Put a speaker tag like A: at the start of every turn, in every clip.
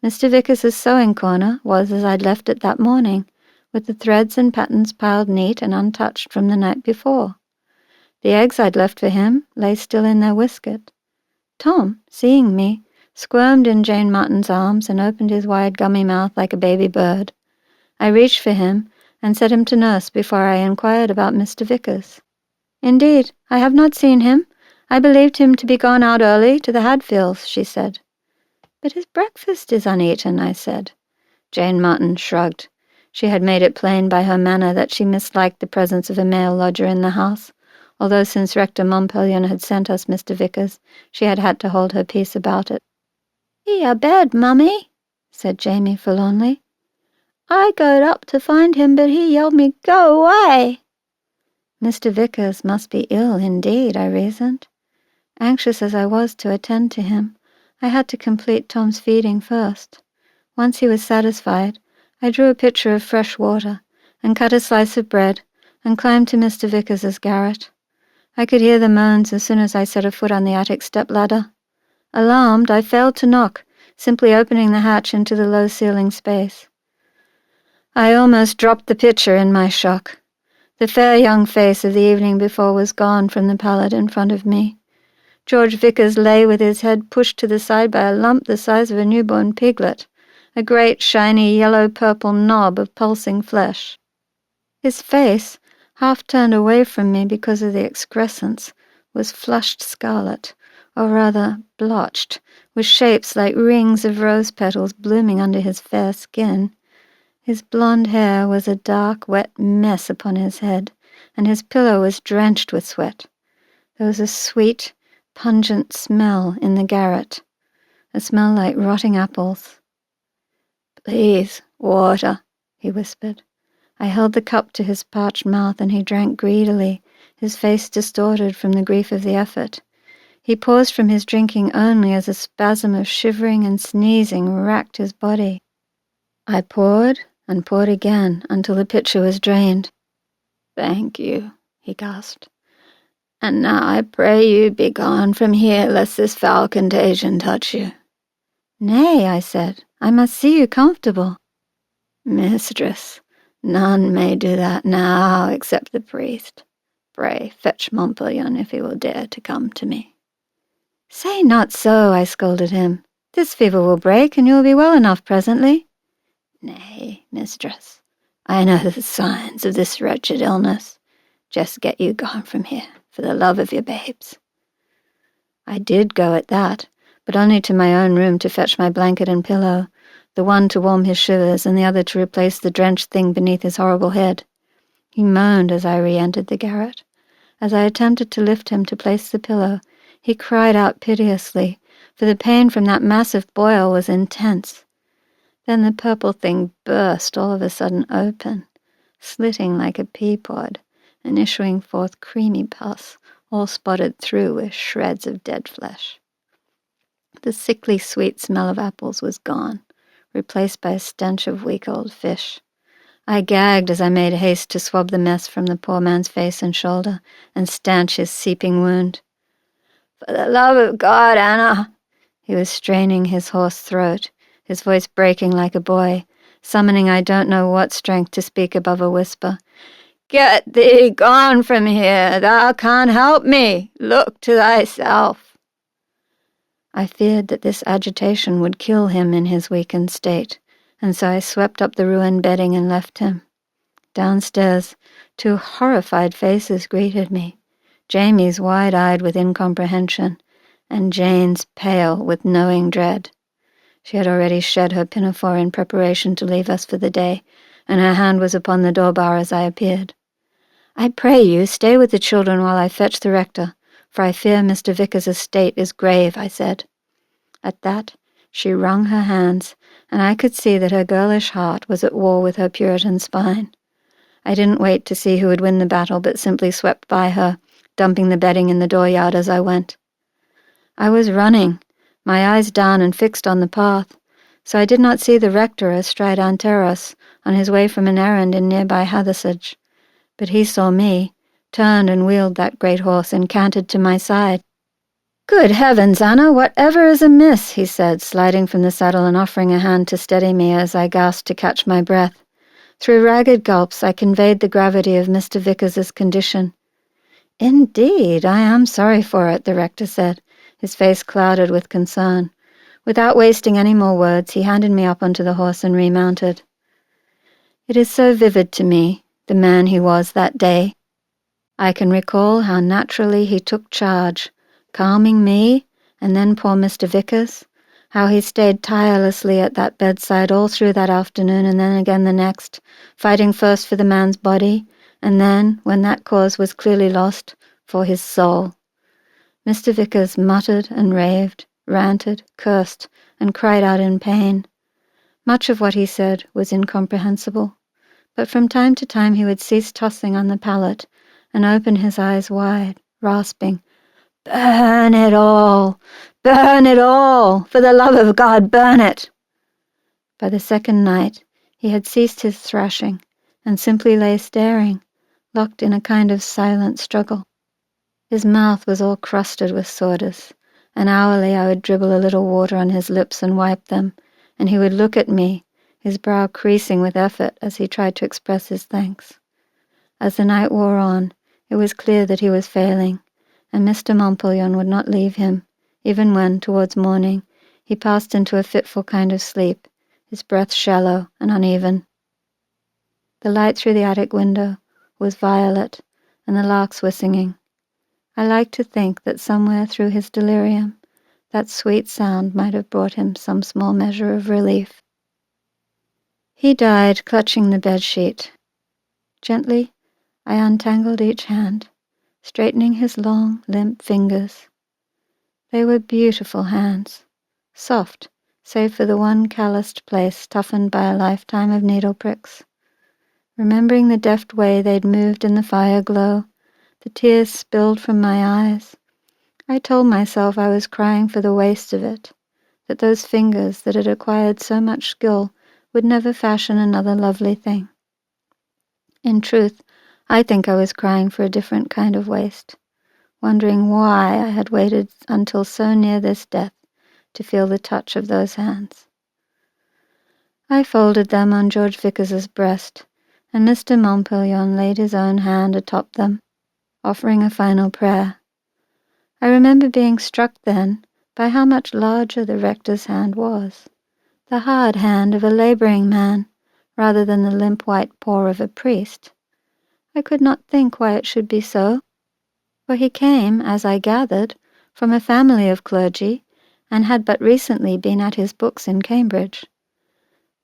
A: Mr. Vickers's sewing corner was as I'd left it that morning, with the threads and patterns piled neat and untouched from the night before. The eggs I'd left for him lay still in their whisket. Tom, seeing me, squirmed in Jane Martin's arms and opened his wide gummy mouth like a baby bird. I reached for him and set him to nurse before I inquired about Mr. Vickers. "Indeed, I have not seen him. I believed him to be gone out early to the Hadfields," she said. "But his breakfast is uneaten," I said. Jane Martin shrugged. She had made it plain by her manner that she misliked the presence of a male lodger in the house, although since Rector Montpellier had sent us Mr. Vickers, she had had to hold her peace about it. "He abed, Mummy," said Jamie forlornly. "I got up to find him, but he yelled me, 'Go away!'" Mr. Vickers must be ill indeed, I reasoned. Anxious as I was to attend to him, I had to complete Tom's feeding first. Once he was satisfied, I drew a pitcher of fresh water and cut a slice of bread and climbed to Mr. Vickers's garret. I could hear the moans as soon as I set a foot on the attic step-ladder. Alarmed, I failed to knock, simply opening the hatch into the low-ceiling space. I almost dropped the pitcher in my shock. The fair young face of the evening before was gone from the pallet in front of me. George Vickers lay with his head pushed to the side by a lump the size of a newborn piglet, a great, shiny, yellow-purple knob of pulsing flesh. His face, half turned away from me because of the excrescence, was flushed scarlet, or rather blotched, with shapes like rings of rose petals blooming under his fair skin. His blonde hair was a dark, wet mess upon his head, and his pillow was drenched with sweat. There was a sweet, pungent smell in the garret, a smell like rotting apples. "Please, water," he whispered. I held the cup to his parched mouth, and he drank greedily, his face distorted from the grief of the effort. He paused from his drinking only as a spasm of shivering and sneezing racked his body. I poured and poured again until the pitcher was drained. "Thank you," he gasped. "And now I pray you be gone from here, lest this foul contagion touch you." "Nay," I said, "I must see you comfortable." "Mistress, none may do that now except the priest. Pray fetch Montpellier if he will dare to come to me." "Say not so," I scolded him. "This fever will break, and you will be well enough presently." "Nay, mistress, I know the signs of this wretched illness. Just get you gone from here, for the love of your babes." I did go at that, but only to my own room to fetch my blanket and pillow, the one to warm his shivers and the other to replace the drenched thing beneath his horrible head. He moaned as I re-entered the garret. As I attempted to lift him to place the pillow, he cried out piteously, for the pain from that massive boil was intense. Then the purple thing burst all of a sudden open, slitting like a pea pod, and issuing forth creamy pus, all spotted through with shreds of dead flesh. The sickly sweet smell of apples was gone, replaced by a stench of week-old fish. I gagged as I made haste to swab the mess from the poor man's face and shoulder and stanch his seeping wound. "For the love of God, Anna!" He was straining his hoarse throat, his voice breaking like a boy, summoning I don't know what strength to speak above a whisper. "Get thee gone from here, thou can't help me. Look to thyself." I feared that this agitation would kill him in his weakened state, and so I swept up the ruined bedding and left him. Downstairs, two horrified faces greeted me, Jamie's wide-eyed with incomprehension, and Jane's pale with knowing dread. She had already shed her pinafore in preparation to leave us for the day, and her hand was upon the door bar as I appeared. "I pray you, stay with the children while I fetch the rector, for I fear Mr. Vickers's state is grave," I said. At that, she wrung her hands, and I could see that her girlish heart was at war with her Puritan spine. I didn't wait to see who would win the battle, but simply swept by her, dumping the bedding in the dooryard as I went. I was running, my eyes down and fixed on the path, so I did not see the rector astride Anteros on his way from an errand in nearby Hathersage. But he saw me, turned and wheeled that great horse and cantered to my side. "Good heavens, Anna, whatever is amiss?" he said, sliding from the saddle and offering a hand to steady me as I gasped to catch my breath. Through ragged gulps I conveyed the gravity of Mr. Vickers's condition. "Indeed, I am sorry for it," the rector said, his face clouded with concern. Without wasting any more words, he handed me up onto the horse and remounted. It is so vivid to me, the man he was that day. I can recall how naturally he took charge, calming me and then poor Mr. Vickers, how he stayed tirelessly at that bedside all through that afternoon and then again the next, fighting first for the man's body, and then, when that cause was clearly lost, for his soul. Mr. Vickers muttered and raved, ranted, cursed, and cried out in pain. Much of what he said was incomprehensible, but from time to time he would cease tossing on the pallet and open his eyes wide, rasping, "Burn it all! Burn it all! For the love of God, burn it!" By the second night, he had ceased his thrashing and simply lay staring, locked in a kind of silent struggle. His mouth was all crusted with sawdust, and hourly I would dribble a little water on his lips and wipe them, and he would look at me, his brow creasing with effort as he tried to express his thanks. As the night wore on, it was clear that he was failing, and Mr. Montpellion would not leave him, even when, towards morning, he passed into a fitful kind of sleep, his breath shallow and uneven. The light through the attic window was violet, and the larks were singing. I liked to think that somewhere through his delirium, that sweet sound might have brought him some small measure of relief. He died clutching the bedsheet. Gently, I untangled each hand, straightening his long, limp fingers. They were beautiful hands, soft, save for the one calloused place toughened by a lifetime of needle pricks. Remembering the deft way they'd moved in the fire glow, the tears spilled from my eyes. I told myself I was crying for the waste of it, that those fingers that had acquired so much skill would never fashion another lovely thing. In truth, I think I was crying for a different kind of waste, wondering why I had waited until so near this death to feel the touch of those hands. I folded them on George Vickers's breast, and Mr. Montpellion laid his own hand atop them, offering a final prayer. I remember being struck then by how much larger the rector's hand was, the hard hand of a labouring man, rather than the limp white paw of a priest. I could not think why it should be so, for he came, as I gathered, from a family of clergy, and had but recently been at his books in Cambridge.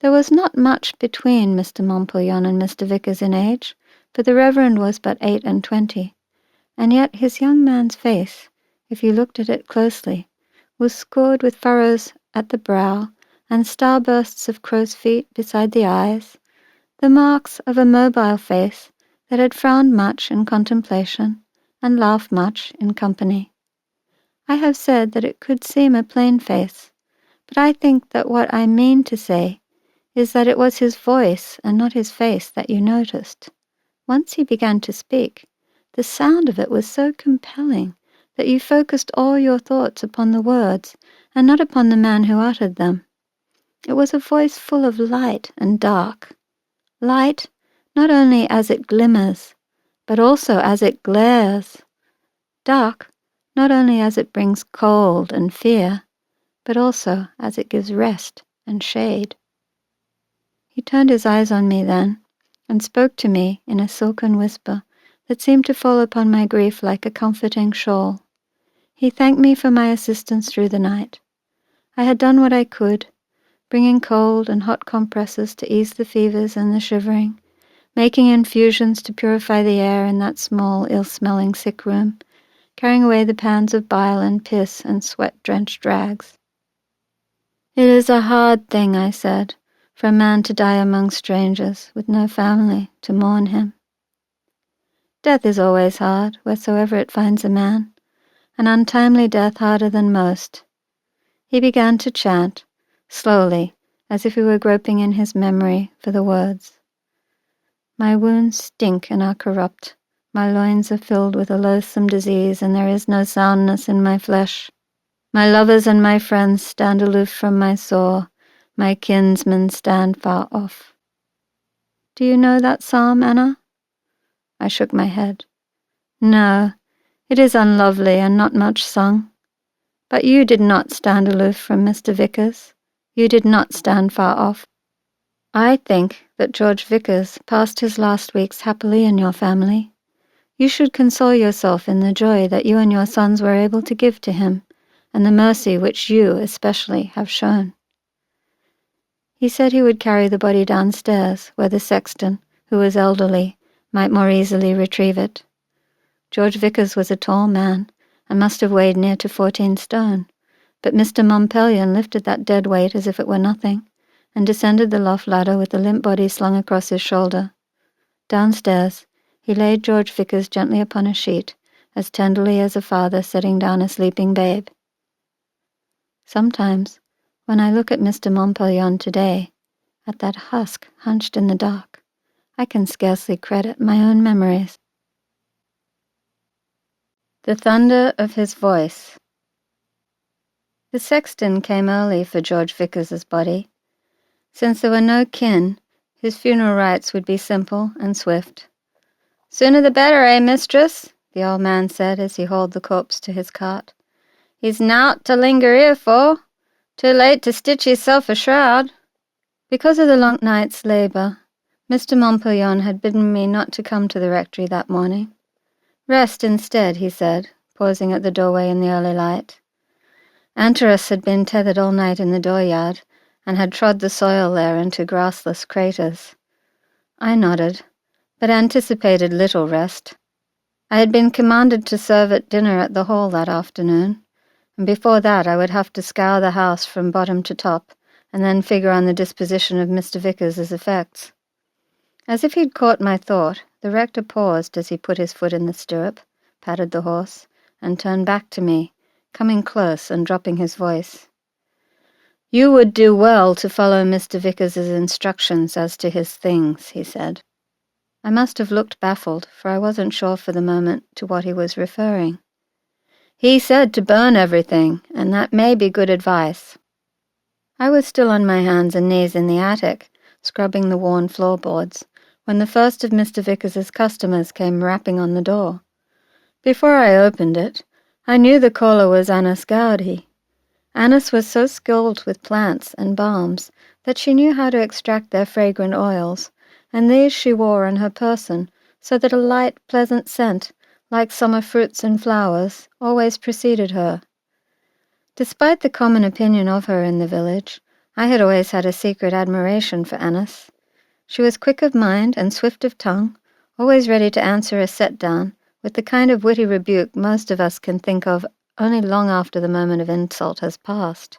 A: There was not much between Mr. Montpellion and Mr. Vickers in age, for the Reverend was but 28, and yet his young man's face, if you looked at it closely, was scored with furrows at the brow and starbursts of crow's feet beside the eyes, the marks of a mobile face that had frowned much in contemplation and laughed much in company. I have said that it could seem a plain face, but I think that what I mean to say is that it was his voice and not his face that you noticed. Once he began to speak, the sound of it was so compelling that you focused all your thoughts upon the words and not upon the man who uttered them. It was a voice full of light and dark. Light, not only as it glimmers, but also as it glares. Dark, not only as it brings cold and fear, but also as it gives rest and shade. He turned his eyes on me then, and spoke to me in a silken whisper that seemed to fall upon my grief like a comforting shawl. He thanked me for my assistance through the night. I had done what I could, bringing cold and hot compresses to ease the fevers and the shivering, making infusions to purify the air in that small, ill-smelling sick room, carrying away the pans of bile and piss and sweat-drenched rags. "It is a hard thing," I said, "for a man to die among strangers, with no family to mourn him." Death is always hard, wheresoever it finds a man, an untimely death harder than most. He began to chant, slowly, as if he were groping in his memory for the words. "My wounds stink and are corrupt, My loins are filled with a loathsome disease, and there is no soundness in my flesh. My lovers and my friends stand aloof from my sore, my kinsmen stand far off. Do you know that psalm, Anna? I shook my head. No, it is unlovely and not much sung. But you did not stand aloof from Mr. Vickers. You did not stand far off. I think that George Vickers passed his last weeks happily in your family. You should console yourself in the joy that you and your sons were able to give to him, and the mercy which you, especially, have shown. He said he would carry the body downstairs, where the sexton, who was elderly, might more easily retrieve it. George Vickers was a tall man, and must have weighed near to 14 stone, but Mr. Montpelion lifted that dead weight as if it were nothing, and descended the loft ladder with the limp body slung across his shoulder. Downstairs, he laid George Vickers gently upon a sheet, as tenderly as a father setting down a sleeping babe. Sometimes, when I look at Mr. Montpelion today, at that husk hunched in the dark, I can scarcely credit my own memories. The thunder of his voice. The sexton came early for George Vickers's body. Since there were no kin, his funeral rites would be simple and swift. "Sooner the better, eh, mistress?" the old man said as he hauled the corpse to his cart. "He's nowt to linger here for. Too late to stitch hisself a shroud." Because of the long night's labour, Mr. Montpelion had bidden me not to come to the rectory that morning. "Rest instead," he said, pausing at the doorway in the early light. Antares had been tethered all night in the dooryard, and had trod the soil there into grassless craters. I nodded, but anticipated little rest. I had been commanded to serve at dinner at the hall that afternoon, and before that I would have to scour the house from bottom to top, and then figure on the disposition of Mr. Vickers's effects. As if he'd caught my thought, the rector paused as he put his foot in the stirrup, patted the horse, and turned back to me, coming close and dropping his voice. "You would do well to follow Mr. Vickers's instructions as to his things," he said. I must have looked baffled, for I wasn't sure for the moment to what he was referring. "He said to burn everything, and that may be good advice." I was still on my hands and knees in the attic, scrubbing the worn floorboards, when the first of Mr. Vickers's customers came rapping on the door. Before I opened it, I knew the caller was Annis Gowdy. Annis was so skilled with plants and balms that she knew how to extract their fragrant oils, and these she wore on her person, so that a light, pleasant scent, like summer fruits and flowers, always preceded her. Despite the common opinion of her in the village, I had always had a secret admiration for Annis. She was quick of mind and swift of tongue, always ready to answer a set-down, with the kind of witty rebuke most of us can think of only long after the moment of insult has passed.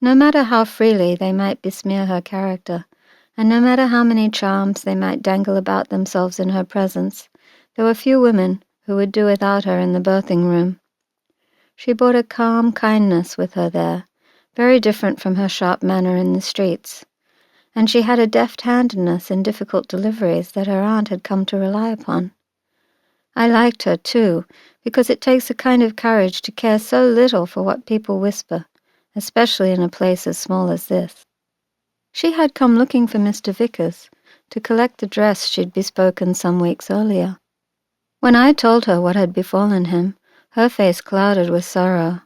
A: No matter how freely they might besmear her character, and no matter how many charms they might dangle about themselves in her presence, there were few women who would do without her in the birthing room. She brought a calm kindness with her there, very different from her sharp manner in the streets, and she had a deft-handedness in difficult deliveries that her aunt had come to rely upon. I liked her, too, because it takes a kind of courage to care so little for what people whisper, especially in a place as small as this. She had come looking for Mr. Vickers, to collect the dress she'd bespoken some weeks earlier. When I told her what had befallen him, her face clouded with sorrow,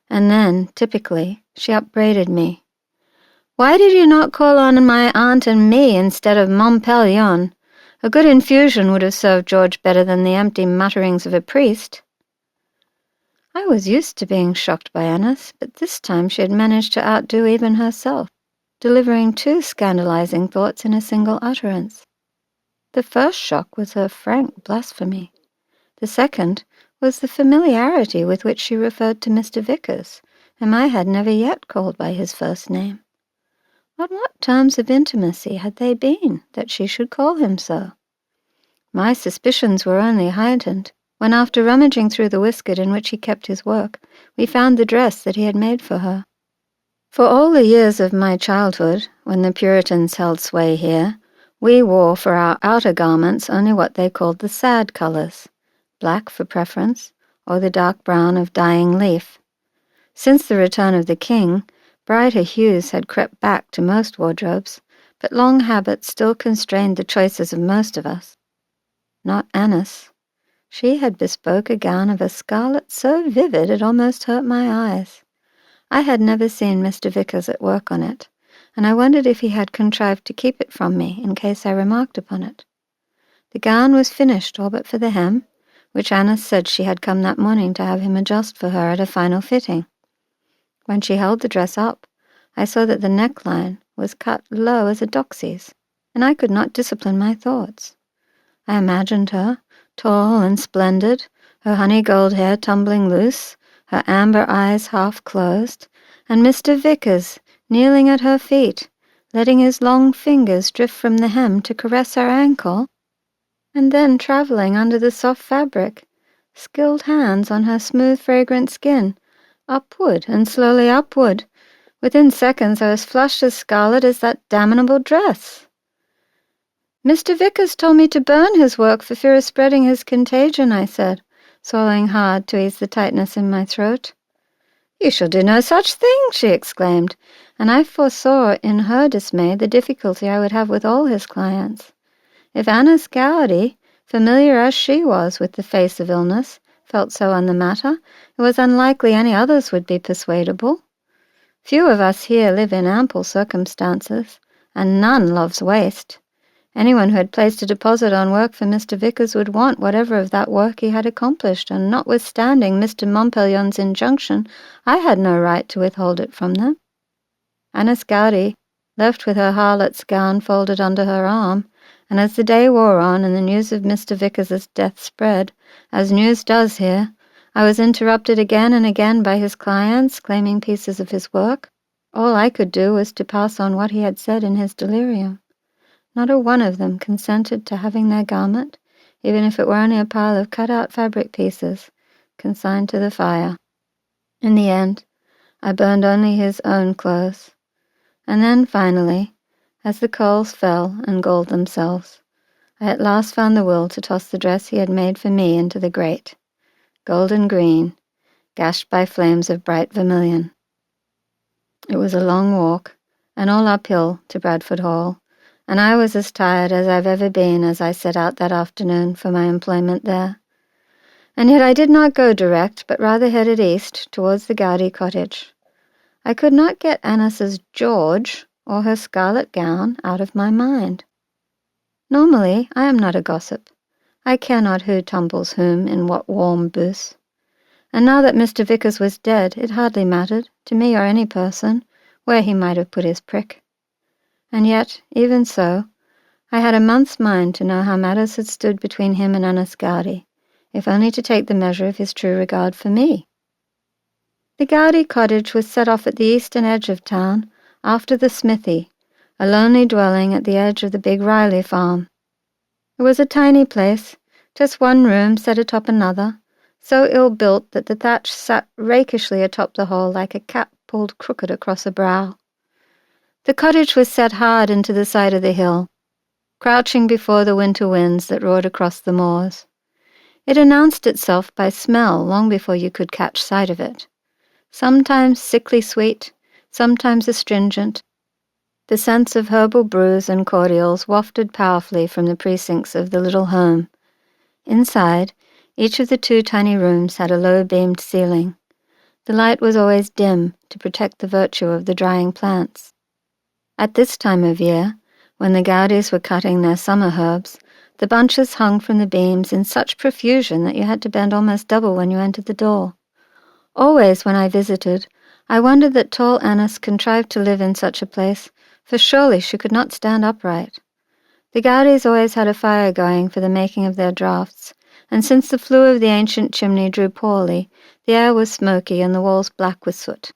A: and then, typically, she upbraided me. "Why did you not call on my aunt and me instead of Montpelion? A good infusion would have served George better than the empty mutterings of a priest." I was used to being shocked by Annis, but this time she had managed to outdo even herself, delivering 2 scandalizing thoughts in a single utterance. The first shock was her frank blasphemy. The second was the familiarity with which she referred to Mr. Vickers, whom I had never yet called by his first name. On what terms of intimacy had they been that she should call him so? My suspicions were only heightened when, after rummaging through the waistcoat in which he kept his work, we found the dress that he had made for her. For all the years of my childhood, when the Puritans held sway here, We wore for our outer garments only what they called the sad colours, black for preference, or the dark brown of dying leaf. Since the return of the king, brighter hues had crept back to most wardrobes, but long habits still constrained the choices of most of us. Not Annis. She had bespoke a gown of a scarlet so vivid it almost hurt my eyes. I had never seen Mr. Vickers at work on it, and I wondered if he had contrived to keep it from me in case I remarked upon it. The gown was finished all but for the hem, which Annis said she had come that morning to have him adjust for her at a final fitting. When she held the dress up, I saw that the neckline was cut low as a doxy's, and I could not discipline my thoughts. I imagined her, tall and splendid, her honey gold hair tumbling loose, her amber eyes half closed, and Mr. Vickers kneeling at her feet, letting his long fingers drift from the hem to caress her ankle, and then travelling under the soft fabric, skilled hands on her smooth, fragrant skin, upward and slowly upward. Within seconds I was flushed as scarlet as that damnable dress. "Mr. Vickers told me to burn his work for fear of spreading his contagion," I said, swallowing hard to ease the tightness in my throat. "You shall do no such thing," she exclaimed, and I foresaw in her dismay the difficulty I would have with all his clients. If Annis Gowdy, familiar as she was with the face of illness, felt so on the matter, it was unlikely any others would be persuadable. Few of us here live in ample circumstances, and none loves waste. Anyone who had placed a deposit on work for Mr. Vickers would want whatever of that work he had accomplished, and notwithstanding Mr. Montpellion's injunction, I had no right to withhold it from them. Annis Gowdy, left with her harlot's gown folded under her arm, and as the day wore on and the news of Mr. Vickers's death spread, as news does here, I was interrupted again and again by his clients claiming pieces of his work. All I could do was to pass on what he had said in his delirium. Not a one of them consented to having their garment, even if it were only a pile of cut-out fabric pieces, consigned to the fire. In the end, I burned only his own clothes. And then, finally, as the coals fell and galled themselves, I at last found the will to toss the dress he had made for me into the grate, golden green, gashed by flames of bright vermilion. It was a long walk, and all uphill to Bradford Hall, and I was as tired as I've ever been as I set out that afternoon for my employment there. And yet I did not go direct, but rather headed east towards the Gowdy cottage. I could not get Annis's George or her scarlet gown out of my mind. Normally I am not a gossip. I care not who tumbles whom in what warm booth. And now that Mr. Vickers was dead, it hardly mattered, to me or any person, where he might have put his prick. And yet, even so, I had a month's mind to know how matters had stood between him and Annis Gowdy, if only to take the measure of his true regard for me. The Gowdy cottage was set off at the eastern edge of town, after the smithy, a lonely dwelling at the edge of the big Riley farm. It was a tiny place, just one room set atop another, so ill-built that the thatch sat rakishly atop the whole like a cap pulled crooked across a brow. The cottage was set hard into the side of the hill, crouching before the winter winds that roared across the moors. It announced itself by smell long before you could catch sight of it. Sometimes sickly sweet, sometimes astringent, the scents of herbal brews and cordials wafted powerfully from the precincts of the little home. Inside, each of the 2 tiny rooms had a low-beamed ceiling. The light was always dim to protect the virtue of the drying plants. At this time of year, when the Gowdys were cutting their summer herbs, the bunches hung from the beams in such profusion that you had to bend almost double when you entered the door. Always when I visited, I wondered that tall Annis contrived to live in such a place, for surely she could not stand upright. The Gowdys always had a fire going for the making of their draughts, and since the flue of the ancient chimney drew poorly, the air was smoky and the walls black with soot.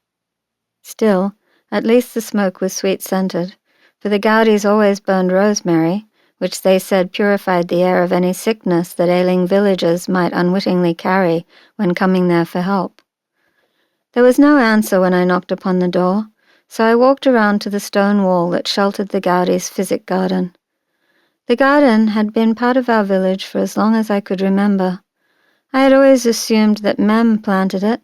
A: Still, at least the smoke was sweet-scented, for the Gowdys always burned rosemary, which they said purified the air of any sickness that ailing villagers might unwittingly carry when coming there for help. There was no answer when I knocked upon the door, so I walked around to the stone wall that sheltered the Gowdys' physic garden. The garden had been part of our village for as long as I could remember. I had always assumed that Mem planted it,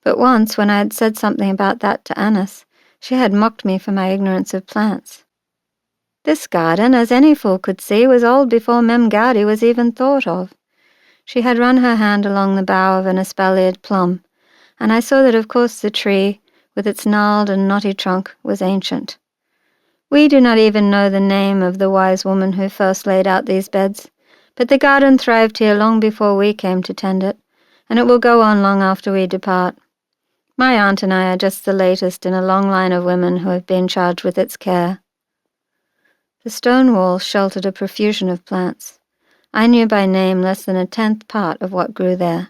A: but once when I had said something about that to Annis, she had mocked me for my ignorance of plants. This garden, as any fool could see, was old before Mem Gowdy was even thought of. She had run her hand along the bough of an espaliered plum, and I saw that of course the tree, with its gnarled and knotty trunk, was ancient. We do not even know the name of the wise woman who first laid out these beds, but the garden thrived here long before we came to tend it, and it will go on long after we depart. My aunt and I are just the latest in a long line of women who have been charged with its care. The stone walls sheltered a profusion of plants. I knew by name less than 1/10 part of what grew there.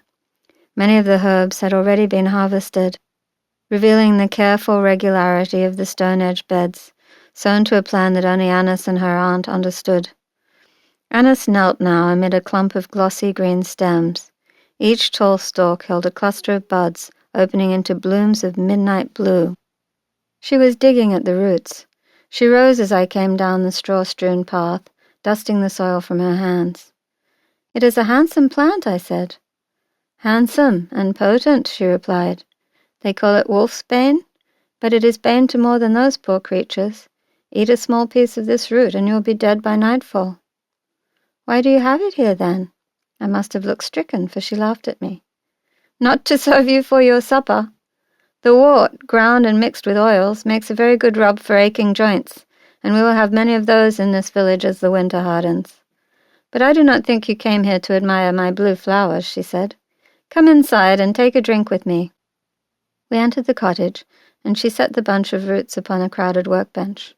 A: Many of the herbs had already been harvested, revealing the careful regularity of the stone-edged beds, sewn to a plan that only Annis and her aunt understood. Annis knelt now amid a clump of glossy green stems. Each tall stalk held a cluster of buds opening into blooms of midnight blue. She was digging at the roots. She rose as I came down the straw-strewn path, dusting the soil from her hands. "It is a handsome plant," I said. "Handsome and potent," she replied. "They call it wolf's bane, but it is bane to more than those poor creatures. Eat a small piece of this root and you'll be dead by nightfall." "Why do you have it here, then?" I must have looked stricken, for she laughed at me. "Not to serve you for your supper. The wort, ground and mixed with oils, makes a very good rub for aching joints, and we will have many of those in this village as the winter hardens. But I do not think you came here to admire my blue flowers," she said. "Come inside and take a drink with me." We entered the cottage, and she set the bunch of roots upon a crowded workbench.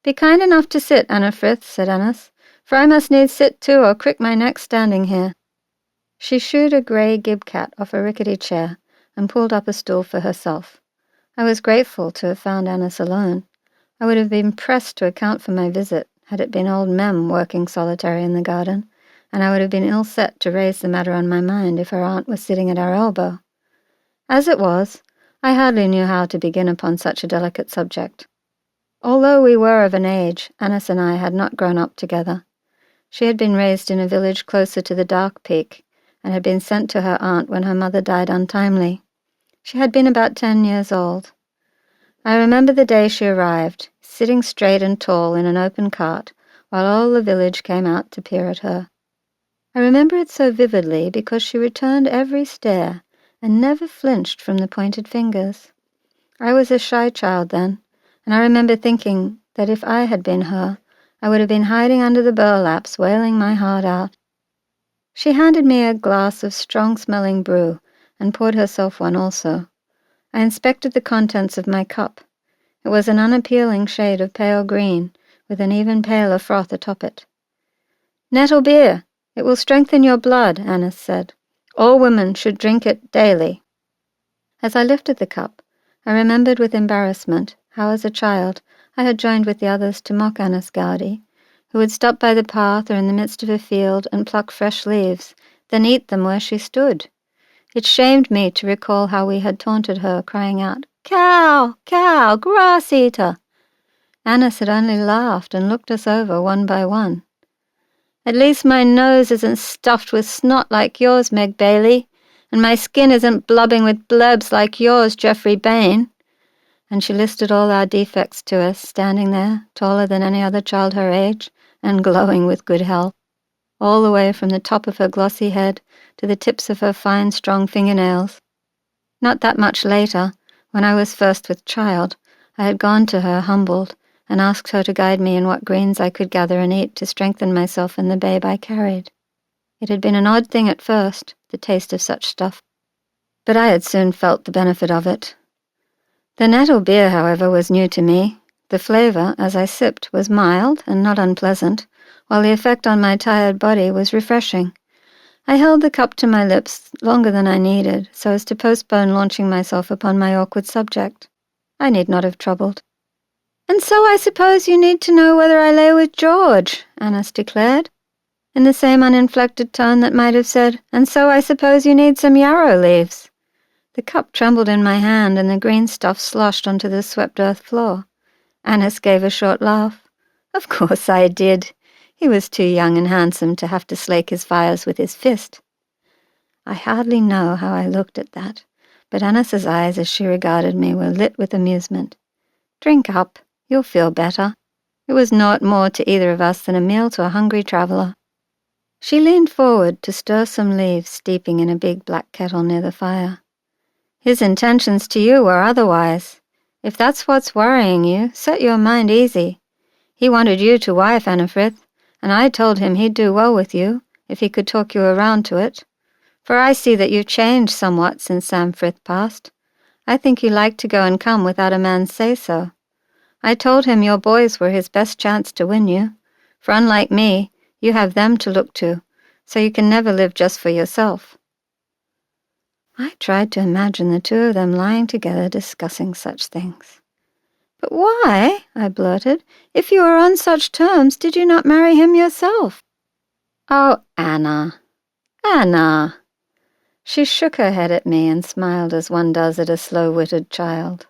A: "Be kind enough to sit, Anna Frith," said Annis, "for I must needs sit too, or crick my neck standing here." She shooed a grey gib-cat off a rickety chair, and pulled up a stool for herself. I was grateful to have found Annis alone. I would have been pressed to account for my visit had it been old Mem working solitary in the garden, and I would have been ill set to raise the matter on my mind if her aunt was sitting at our elbow. As it was, I hardly knew how to begin upon such a delicate subject. Although we were of an age, Annis and I had not grown up together. She had been raised in a village closer to the Dark Peak, and had been sent to her aunt when her mother died untimely. She had been about 10 years old. I remember the day she arrived, sitting straight and tall in an open cart, while all the village came out to peer at her. I remember it so vividly because she returned every stare and never flinched from the pointed fingers. I was a shy child then, and I remember thinking that if I had been her, I would have been hiding under the burlaps, wailing my heart out. She handed me a glass of strong-smelling brew, and poured herself one also. I inspected the contents of my cup. It was an unappealing shade of pale green, with an even paler froth atop it. "Nettle beer. It will strengthen your blood," Annis said. "All women should drink it daily." As I lifted the cup, I remembered with embarrassment how as a child I had joined with the others to mock Annis Gowdy, who would stop by the path or in the midst of a field and pluck fresh leaves, then eat them where she stood. It shamed me to recall how we had taunted her, crying out, "Cow, cow, grass-eater!" Annis had only laughed and looked us over one by one. "At least my nose isn't stuffed with snot like yours, Meg Bailey, and my skin isn't blubbing with blebs like yours, Geoffrey Bain." And she listed all our defects to us, standing there, taller than any other child her age, and glowing with good health, all the way from the top of her glossy head to the tips of her fine, strong fingernails. Not that much later, when I was first with child, I had gone to her, humbled, and asked her to guide me in what greens I could gather and eat to strengthen myself and the babe I carried. It had been an odd thing at first, the taste of such stuff, but I had soon felt the benefit of it. The nettle beer, however, was new to me. The flavour, as I sipped, was mild and not unpleasant, while the effect on my tired body was refreshing. I held the cup to my lips longer than I needed, so as to postpone launching myself upon my awkward subject. I need not have troubled. "And so I suppose you need to know whether I lay with George," Annis declared, in the same uninflected tone that might have said, "And so I suppose you need some yarrow leaves." The cup trembled in my hand, and the green stuff sloshed onto the swept earth floor. Annis gave a short laugh. "Of course I did. He was too young and handsome to have to slake his fires with his fist. I hardly know how I looked at that, but Annis's eyes as she regarded me were lit with amusement. "Drink up, you'll feel better." It was naught more to either of us than a meal to a hungry traveller. She leaned forward to stir some leaves steeping in a big black kettle near the fire. "His intentions to you were otherwise. If that's what's worrying you, set your mind easy. He wanted you to wife Annafrith, and I told him he'd do well with you, if he could talk you around to it. For I see that you've changed somewhat since Sam Frith passed. I think you like to go and come without a man's say-so. I told him your boys were his best chance to win you, for unlike me, you have them to look to, so you can never live just for yourself." I tried to imagine the two of them lying together discussing such things. "But why," I blurted, "if you were on such terms, did you not marry him yourself?" "Oh, Anna, Anna." She shook her head at me and smiled as one does at a slow-witted child.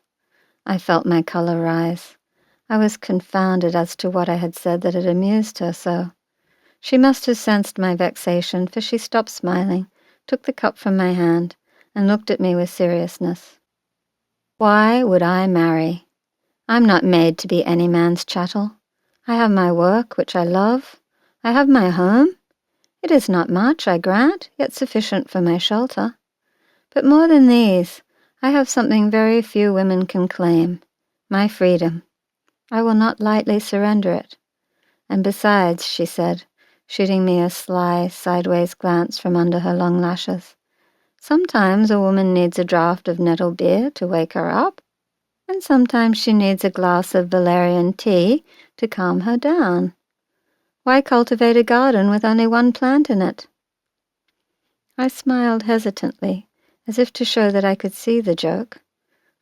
A: I felt my colour rise. I was confounded as to what I had said that had amused her so. She must have sensed my vexation, for she stopped smiling, took the cup from my hand, and looked at me with seriousness. "Why would I marry? I'm not made to be any man's chattel. I have my work, which I love. I have my home. It is not much, I grant, yet sufficient for my shelter. But more than these, I have something very few women can claim, my freedom. I will not lightly surrender it. And besides," she said, shooting me a sly, sideways glance from under her long lashes, "sometimes a woman needs a draught of nettle beer to wake her up, and sometimes she needs a glass of valerian tea to calm her down. Why cultivate a garden with only one plant in it?" I smiled hesitantly, as if to show that I could see the joke,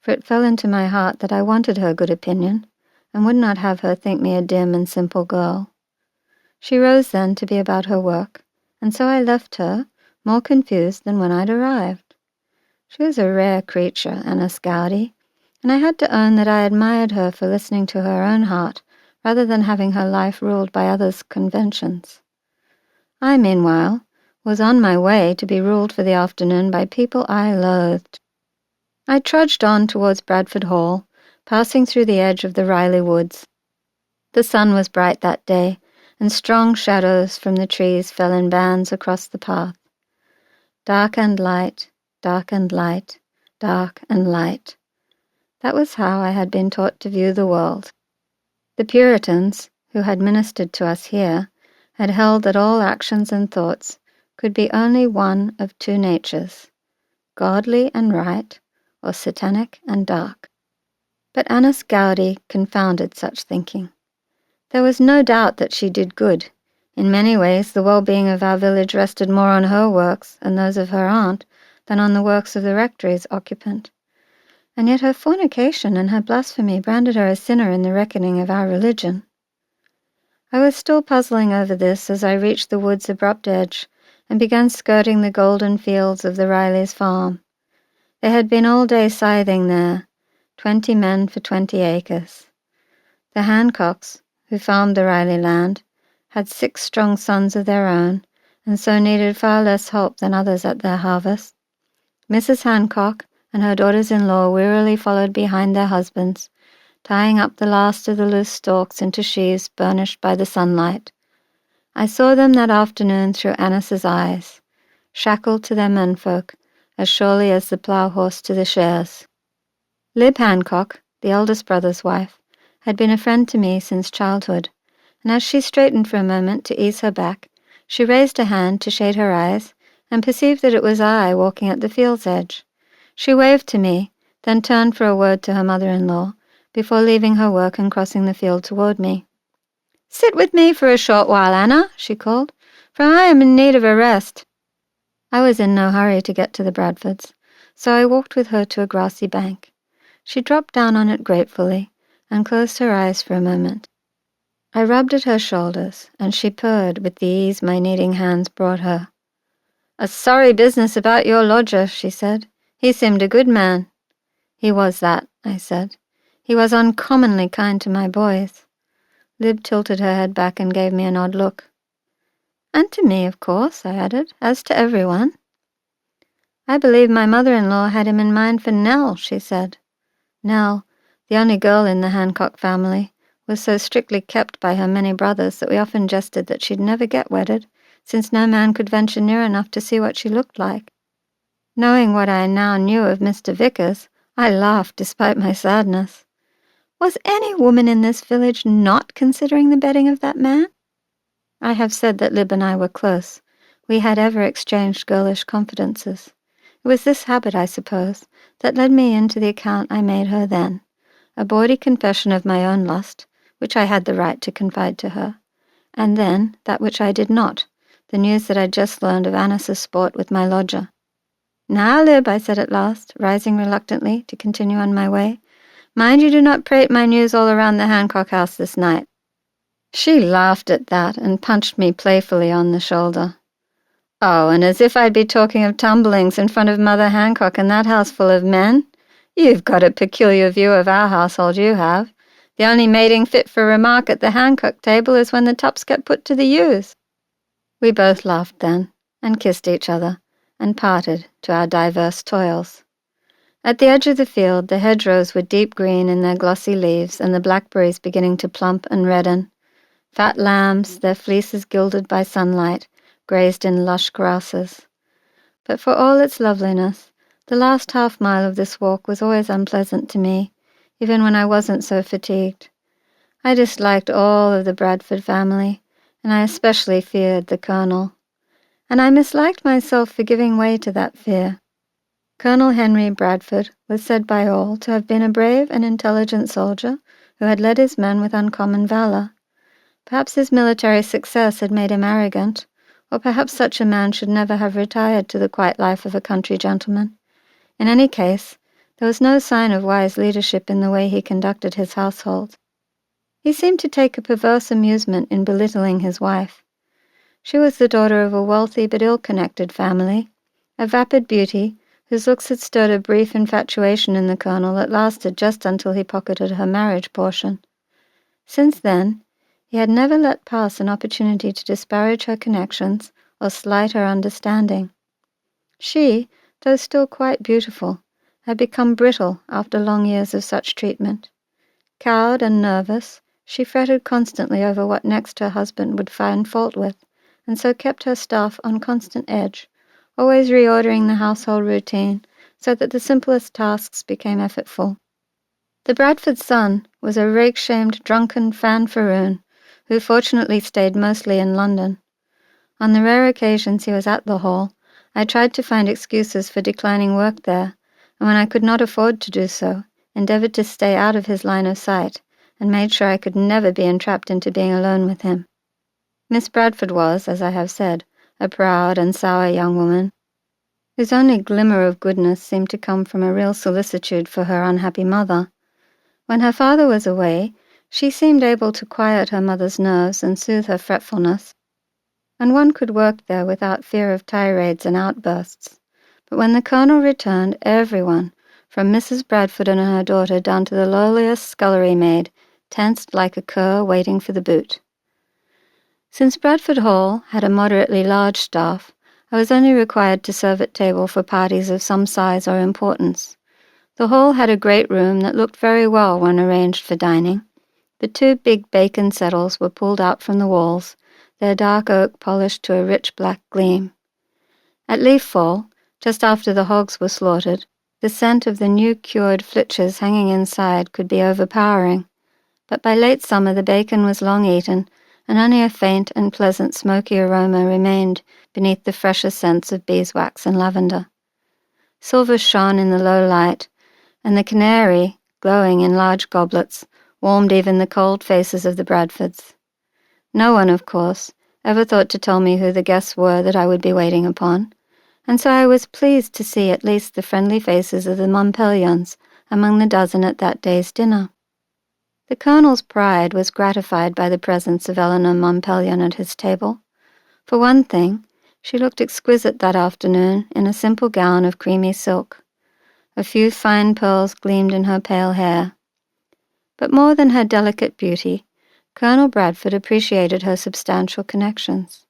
A: for it fell into my heart that I wanted her good opinion, and would not have her think me a dim and simple girl. She rose then to be about her work, and so I left her, more confused than when I'd arrived. She was a rare creature, Anna Gowdy, and I had to own that I admired her for listening to her own heart rather than having her life ruled by others' conventions. I, meanwhile, was on my way to be ruled for the afternoon by people I loathed. I trudged on towards Bradford Hall, passing through the edge of the Riley Woods. The sun was bright that day, and strong shadows from the trees fell in bands across the path. Dark and light, dark and light, dark and light. That was how I had been taught to view the world. The Puritans, who had ministered to us here, had held that all actions and thoughts could be only one of two natures, godly and right, or satanic and dark. But Anna Gowdy confounded such thinking. There was no doubt that she did good. In many ways, the well-being of our village rested more on her works and those of her aunt than on the works of the rectory's occupant. And yet her fornication and her blasphemy branded her a sinner in the reckoning of our religion. I was still puzzling over this as I reached the wood's abrupt edge and began skirting the golden fields of the Rileys' farm. They had been all day scything there, 20 men for 20 acres. The Hancocks, who farmed the Riley land, had 6 strong sons of their own, and so needed far less help than others at their harvest. Mrs. Hancock and her daughters-in-law wearily followed behind their husbands, tying up the last of the loose stalks into sheaves burnished by the sunlight. I saw them that afternoon through Annis's eyes, shackled to their menfolk, as surely as the plough-horse to the shares. Lib Hancock, the eldest brother's wife, had been a friend to me since childhood, and as she straightened for a moment to ease her back, she raised a hand to shade her eyes, and perceived that it was I walking at the field's edge. She waved to me, then turned for a word to her mother-in-law, before leaving her work and crossing the field toward me. "Sit with me for a short while, Anna," she called, "for I am in need of a rest." I was in no hurry to get to the Bradfords, so I walked with her to a grassy bank. She dropped down on it gratefully, and closed her eyes for a moment. I rubbed at her shoulders, and she purred with the ease my kneading hands brought her. "A sorry business about your lodger," she said. "He seemed a good man." "He was that," I said. "He was uncommonly kind to my boys." Lib tilted her head back and gave me an odd look. "And to me, of course," I added, "as to everyone." "I believe my mother-in-law had him in mind for Nell," she said. Nell, the only girl in the Hancock family, was so strictly kept by her many brothers that we often jested that she'd never get wedded, since no man could venture near enough to see what she looked like. Knowing what I now knew of Mr. Vickers, I laughed despite my sadness. Was any woman in this village not considering the bedding of that man? I have said that Lib and I were close. We had ever exchanged girlish confidences. It was this habit, I suppose, that led me into the account I made her then, a bawdy confession of my own lust, which I had the right to confide to her, and then that which I did not, the news that I'd just learned of Annis's sport with my lodger. "Now, Lib," I said at last, rising reluctantly to continue on my way, "mind you do not prate my news all around the Hancock house this night." She laughed at that and punched me playfully on the shoulder. "Oh, and as if I'd be talking of tumblings in front of Mother Hancock and that house full of men? You've got a peculiar view of our household, you have. The only mating fit for remark at the Hancock table is when the tops get put to the ewes." We both laughed then, and kissed each other, and parted to our diverse toils. At the edge of the field, the hedgerows were deep green in their glossy leaves, and the blackberries beginning to plump and redden. Fat lambs, their fleeces gilded by sunlight, grazed in lush grasses. But for all its loveliness, the last half-mile of this walk was always unpleasant to me, even when I wasn't so fatigued. I disliked all of the Bradford family, and I especially feared the Colonel. And I misliked myself for giving way to that fear. Colonel Henry Bradford was said by all to have been a brave and intelligent soldier who had led his men with uncommon valor. Perhaps his military success had made him arrogant, or perhaps such a man should never have retired to the quiet life of a country gentleman. In any case, there was no sign of wise leadership in the way he conducted his household. He seemed to take a perverse amusement in belittling his wife. She was the daughter of a wealthy but ill-connected family, a vapid beauty whose looks had stirred a brief infatuation in the Colonel that lasted just until he pocketed her marriage portion. Since then, he had never let pass an opportunity to disparage her connections or slight her understanding. She, though still quite beautiful, had become brittle after long years of such treatment. Cowed and nervous, she fretted constantly over what next her husband would find fault with, and so kept her staff on constant edge, always reordering the household routine so that the simplest tasks became effortful. The Bradford son was a rake-shamed, drunken fanfaroon who fortunately stayed mostly in London. On the rare occasions he was at the Hall, I tried to find excuses for declining work there, and when I could not afford to do so, endeavored to stay out of his line of sight, and made sure I could never be entrapped into being alone with him. Miss Bradford was, as I have said, a proud and sour young woman, whose only glimmer of goodness seemed to come from a real solicitude for her unhappy mother. When her father was away, she seemed able to quiet her mother's nerves and soothe her fretfulness, and one could work there without fear of tirades and outbursts. But when the Colonel returned, everyone, from Mrs. Bradford and her daughter down to the lowliest scullery maid, tensed like a cur waiting for the boot. Since Bradford Hall had a moderately large staff, I was only required to serve at table for parties of some size or importance. The hall had a great room that looked very well when arranged for dining. The two big bacon settles were pulled out from the walls, their dark oak polished to a rich black gleam. At leaf fall, just after the hogs were slaughtered, the scent of the new-cured flitches hanging inside could be overpowering, but by late summer the bacon was long eaten, and only a faint and pleasant smoky aroma remained beneath the fresher scents of beeswax and lavender. Silver shone in the low light, and the canary, glowing in large goblets, warmed even the cold faces of the Bradfords. No one, of course, ever thought to tell me who the guests were that I would be waiting upon, and so I was pleased to see at least the friendly faces of the Montpellions among the dozen at that day's dinner. The Colonel's pride was gratified by the presence of Eleanor Montpellion at his table. For one thing, she looked exquisite that afternoon in a simple gown of creamy silk. A few fine pearls gleamed in her pale hair. But more than her delicate beauty, Colonel Bradford appreciated her substantial connections.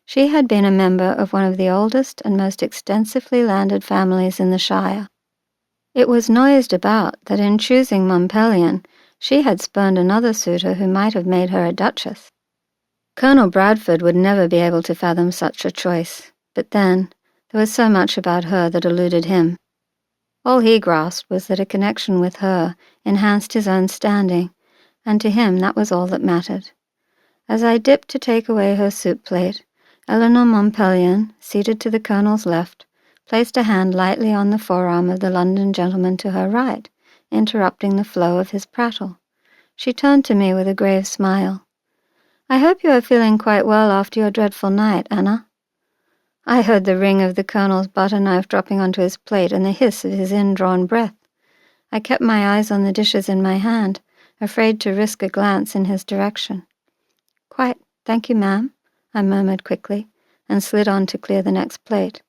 A: She had been a member of one of the oldest and most extensively landed families in the Shire. It was noised about that in choosing Montpelier, she had spurned another suitor who might have made her a duchess. Colonel Bradford would never be able to fathom such a choice, but then there was so much about her that eluded him. All he grasped was that a connection with her enhanced his own standing, and to him that was all that mattered. As I dipped to take away her soup plate, Eleanor Montpelier, seated to the Colonel's left, placed a hand lightly on the forearm of the London gentleman to her right, interrupting the flow of his prattle. She turned to me with a grave smile. "I hope you are feeling quite well after your dreadful night, Anna." I heard the ring of the Colonel's butter knife dropping onto his plate and the hiss of his indrawn breath. I kept my eyes on the dishes in my hand, afraid to risk a glance in his direction. "Quite, thank you, ma'am," I murmured quickly, and slid on to clear the next plate.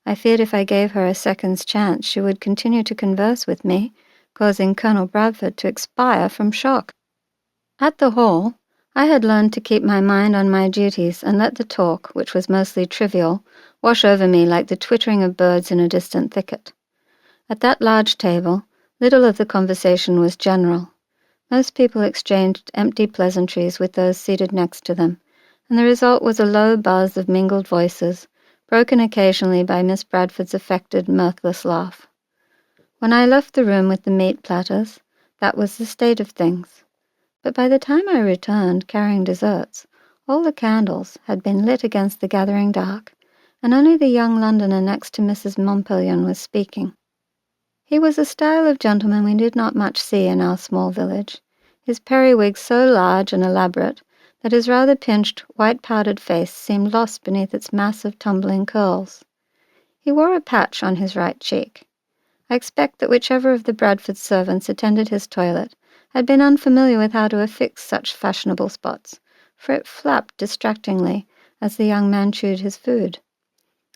A: I feared if I gave her a second's chance she would continue to converse with me, causing Colonel Bradford to expire from shock. At the hall, I had learned to keep my mind on my duties and let the talk, which was mostly trivial, wash over me like the twittering of birds in a distant thicket. At that large table, little of the conversation was general. Most people exchanged empty pleasantries with those seated next to them, and the result was a low buzz of mingled voices, broken occasionally by Miss Bradford's affected, mirthless laugh. When I left the room with the meat platters, that was the state of things. But by the time I returned, carrying desserts, all the candles had been lit against the gathering dark, and only the young Londoner next to Mrs. Montpelier was speaking. He was a style of gentleman we did not much see in our small village, his periwig so large and elaborate that his rather pinched, white-powdered face seemed lost beneath its mass of tumbling curls. He wore a patch on his right cheek. I expect that whichever of the Bradford servants attended his toilet had been unfamiliar with how to affix such fashionable spots, for it flapped distractingly as the young man chewed his food.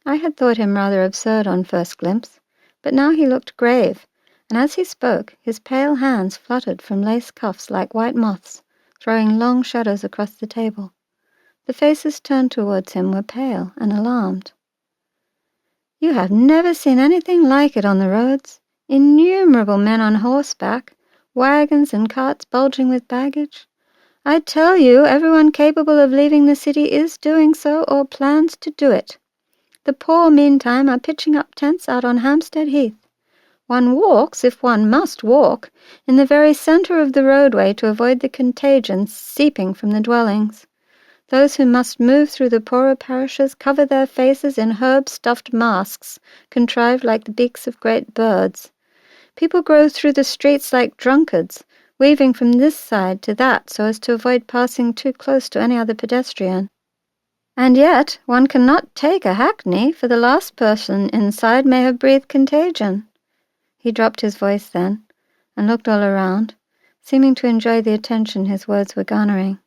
A: I had thought him rather absurd on first glimpse, but now he looked grave, and as he spoke, his pale hands fluttered from lace cuffs like white moths, throwing long shadows across the table. The faces turned towards him were pale and alarmed. "You have never seen anything like it on the roads. Innumerable men on horseback, wagons and carts bulging with baggage. I tell you, everyone capable of leaving the city is doing so or plans to do it. The poor, meantime, are pitching up tents out on Hampstead Heath. One walks, if one must walk, in the very centre of the roadway to avoid the contagion seeping from the dwellings. Those who must move through the poorer parishes cover their faces in herb-stuffed masks, contrived like the beaks of great birds. People go through the streets like drunkards, weaving from this side to that so as to avoid passing too close to any other pedestrian. And yet one cannot take a hackney, for the last person inside may have breathed contagion." He dropped his voice then, and looked all around, seeming to enjoy the attention his words were garnering.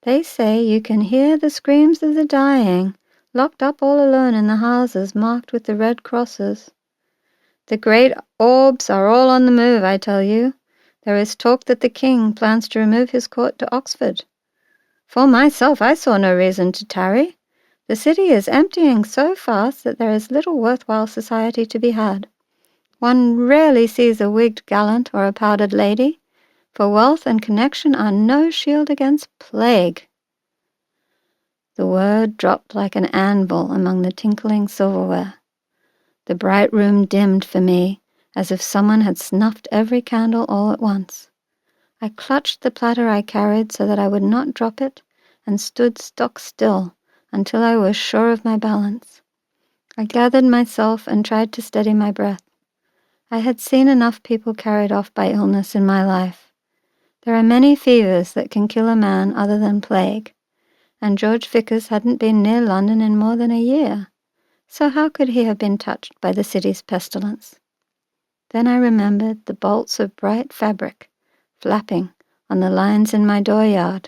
A: "They say you can hear the screams of the dying, locked up all alone in the houses marked with the red crosses. The great orbs are all on the move, I tell you. There is talk that the king plans to remove his court to Oxford. For myself, I saw no reason to tarry. The city is emptying so fast that there is little worthwhile society to be had. One rarely sees a wigged gallant or a powdered lady, for wealth and connection are no shield against plague." The word dropped like an anvil among the tinkling silverware. The bright room dimmed for me, as if someone had snuffed every candle all at once. I clutched the platter I carried so that I would not drop it, and stood stock still until I was sure of my balance. I gathered myself and tried to steady my breath. I had seen enough people carried off by illness in my life. There are many fevers that can kill a man other than plague, and George Vickers hadn't been near London in more than a year, so how could he have been touched by the city's pestilence? Then I remembered the bolts of bright fabric flapping on the lines in my dooryard.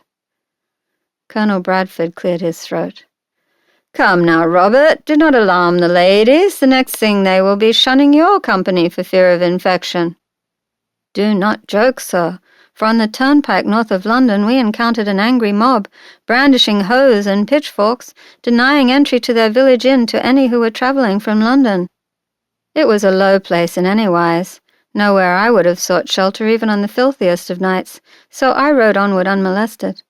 A: Colonel Bradford cleared his throat. "Come now, Robert, do not alarm the ladies. The next thing they will be shunning your company for fear of infection." "Do not joke, sir. for on the turnpike north of London we encountered an angry mob, brandishing hoes and pitchforks, denying entry to their village inn to any who were travelling from London. It was a low place in any wise, nowhere I would have sought shelter even on the filthiest of nights, so I rode onward unmolested.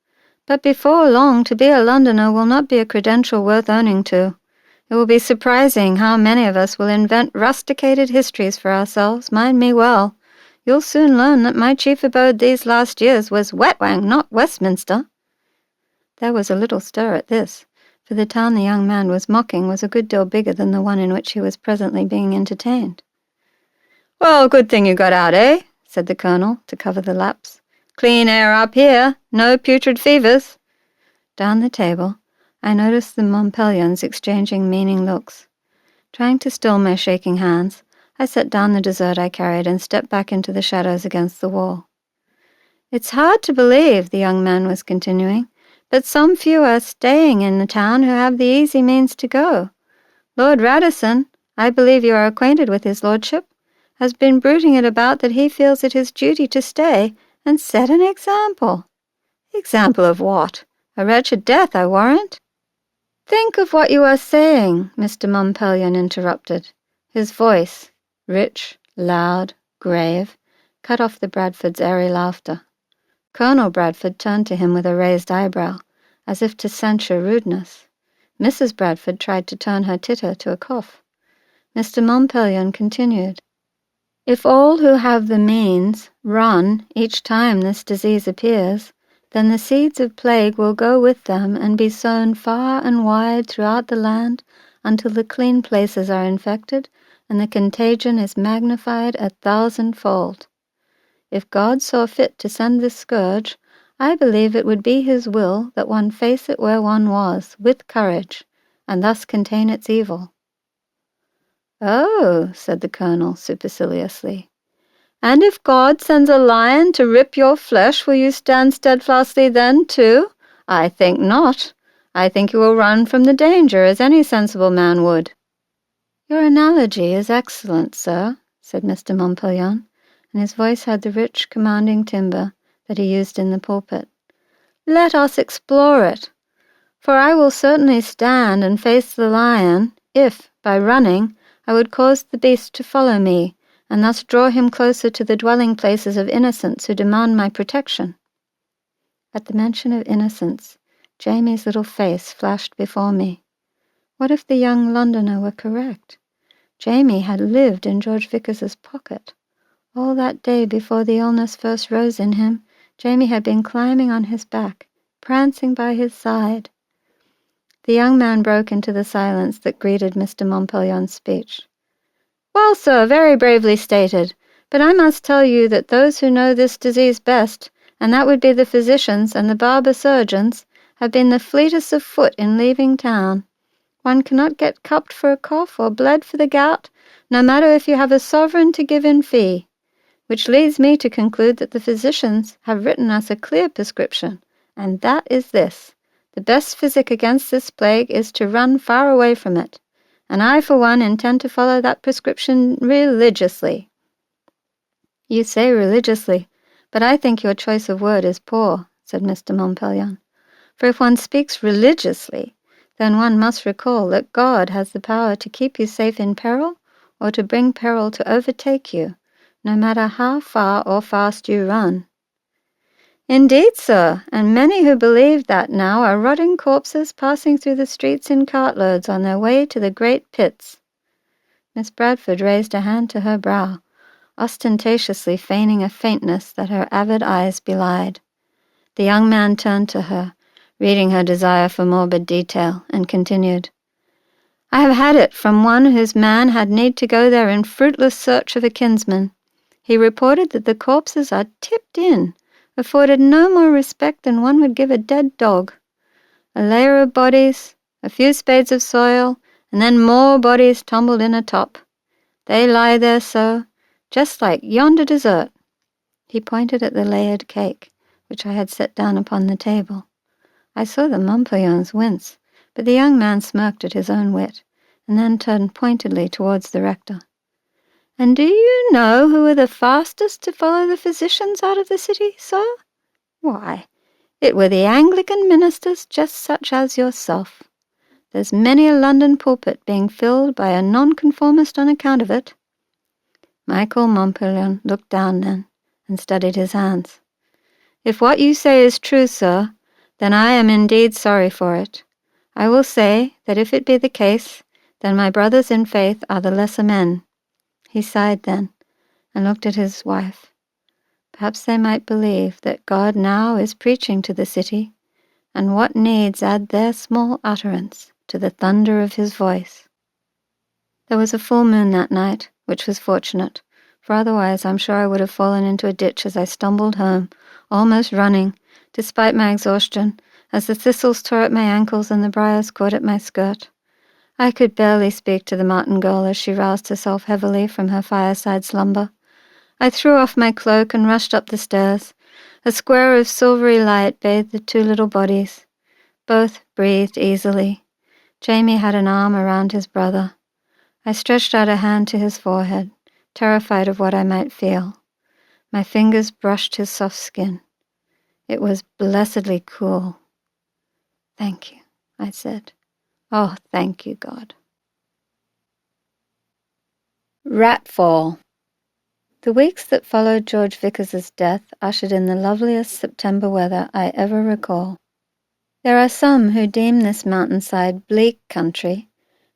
A: But before long, to be a Londoner will not be a credential worth owning to. It will be surprising how many of us will invent rusticated histories for ourselves, mind me well. You'll soon learn that my chief abode these last years was Wetwang, not Westminster. There was a little stir at this, for the town the young man was mocking was a good deal bigger than the one in which he was presently being entertained. "Well, good thing you got out, eh?" said the colonel, to cover the lapse. "Clean air up here, no putrid fevers." Down the table, I noticed the Montpellions exchanging meaning looks. Trying to still my shaking hands, I set down the dessert I carried and stepped back into the shadows against the wall. "It's hard to believe," the young man was continuing, "but some few are staying in the town who have the easy means to go. Lord Radisson, I believe you are acquainted with his lordship, has been bruiting it about that he feels it his duty to stay and set an example." "Example of what? A wretched death, I warrant." "Think of what you are saying," Mr. Montpellion interrupted. His voice, rich, loud, grave, cut off the Bradfords' airy laughter. Colonel Bradford turned to him with a raised eyebrow, as if to censure rudeness. Mrs. Bradford tried to turn her titter to a cough. Mr. Montpellion continued, "If all who have the means run each time this disease appears, then the seeds of plague will go with them and be sown far and wide throughout the land until the clean places are infected and the contagion is magnified 1,000-fold. If God saw fit to send this scourge, I believe it would be his will that one face it where one was, with courage, and thus contain its evil." "Oh," said the colonel superciliously, "and if God sends a lion to rip your flesh, will you stand steadfastly then, too? I think not. I think you will run from the danger, as any sensible man would." "Your analogy is excellent, sir," said Mr. Montpellion, and his voice had the rich, commanding timbre that he used in the pulpit. "Let us explore it. For I will certainly stand and face the lion, if, by running, I would cause the beast to follow me, and thus draw him closer to the dwelling places of innocents who demand my protection." At the mention of innocence, Jamie's little face flashed before me. What if the young Londoner were correct? Jamie had lived in George Vickers's pocket. All that day before the illness first rose in him, Jamie had been climbing on his back, prancing by his side. The young man broke into the silence that greeted Mr. Montpellion's speech. "Well, sir, very bravely stated, but I must tell you that those who know this disease best, and that would be the physicians and the barber surgeons, have been the fleetest of foot in leaving town. One cannot get cupped for a cough or bled for the gout, no matter if you have a sovereign to give in fee. Which leads me to conclude that the physicians have written us a clear prescription, and that is this: the best physic against this plague is to run far away from it, and I for one intend to follow that prescription religiously." "You say religiously, but I think your choice of word is poor," said Mr. Montpellion. "For if one speaks religiously, then one must recall that God has the power to keep you safe in peril or to bring peril to overtake you, no matter how far or fast you run." "Indeed, sir, and many who believe that now are rotting corpses passing through the streets in cartloads on their way to the great pits." Miss Bradford raised a hand to her brow, ostentatiously feigning a faintness that her avid eyes belied. The young man turned to her, reading her desire for morbid detail, and continued, "I have had it from one whose man had need to go there in fruitless search of a kinsman. He reported that the corpses are tipped in, afforded no more respect than one would give a dead dog. A layer of bodies, a few spades of soil, and then more bodies tumbled in atop. They lie there so, just like yonder dessert." He pointed at the layered cake, which I had set down upon the table. I saw the Montpellions wince, but the young man smirked at his own wit, and then turned pointedly towards the rector. And do you know who are the fastest to follow the physicians out of the city, sir? Why, it were the Anglican ministers just such as yourself. There's many a London pulpit being filled by a nonconformist on account of it." Michael Montpelion looked down then, and studied his hands. "If what you say is true, sir, then I am indeed sorry for it. I will say that if it be the case, then my brothers in faith are the lesser men." He sighed then, and looked at his wife. Perhaps they might believe that God now is preaching to the city, and what needs add their small utterance to the thunder of his voice. There was a full moon that night, which was fortunate, for otherwise I'm sure I would have fallen into a ditch as I stumbled home, almost running, despite my exhaustion, as the thistles tore at my ankles and the briars caught at my skirt. I could barely speak to the Martin girl as she roused herself heavily from her fireside slumber. I threw off my cloak and rushed up the stairs. A square of silvery light bathed the two little bodies. Both breathed easily. Jamie had an arm around his brother. I stretched out a hand to his forehead, terrified of what I might feel. My fingers brushed his soft skin. It was blessedly cool. "Thank you," I said. "Oh, thank you, God." Ratfall. The weeks that followed George Vickers's death ushered in the loveliest September weather I ever recall. There are some who deem this mountainside bleak country,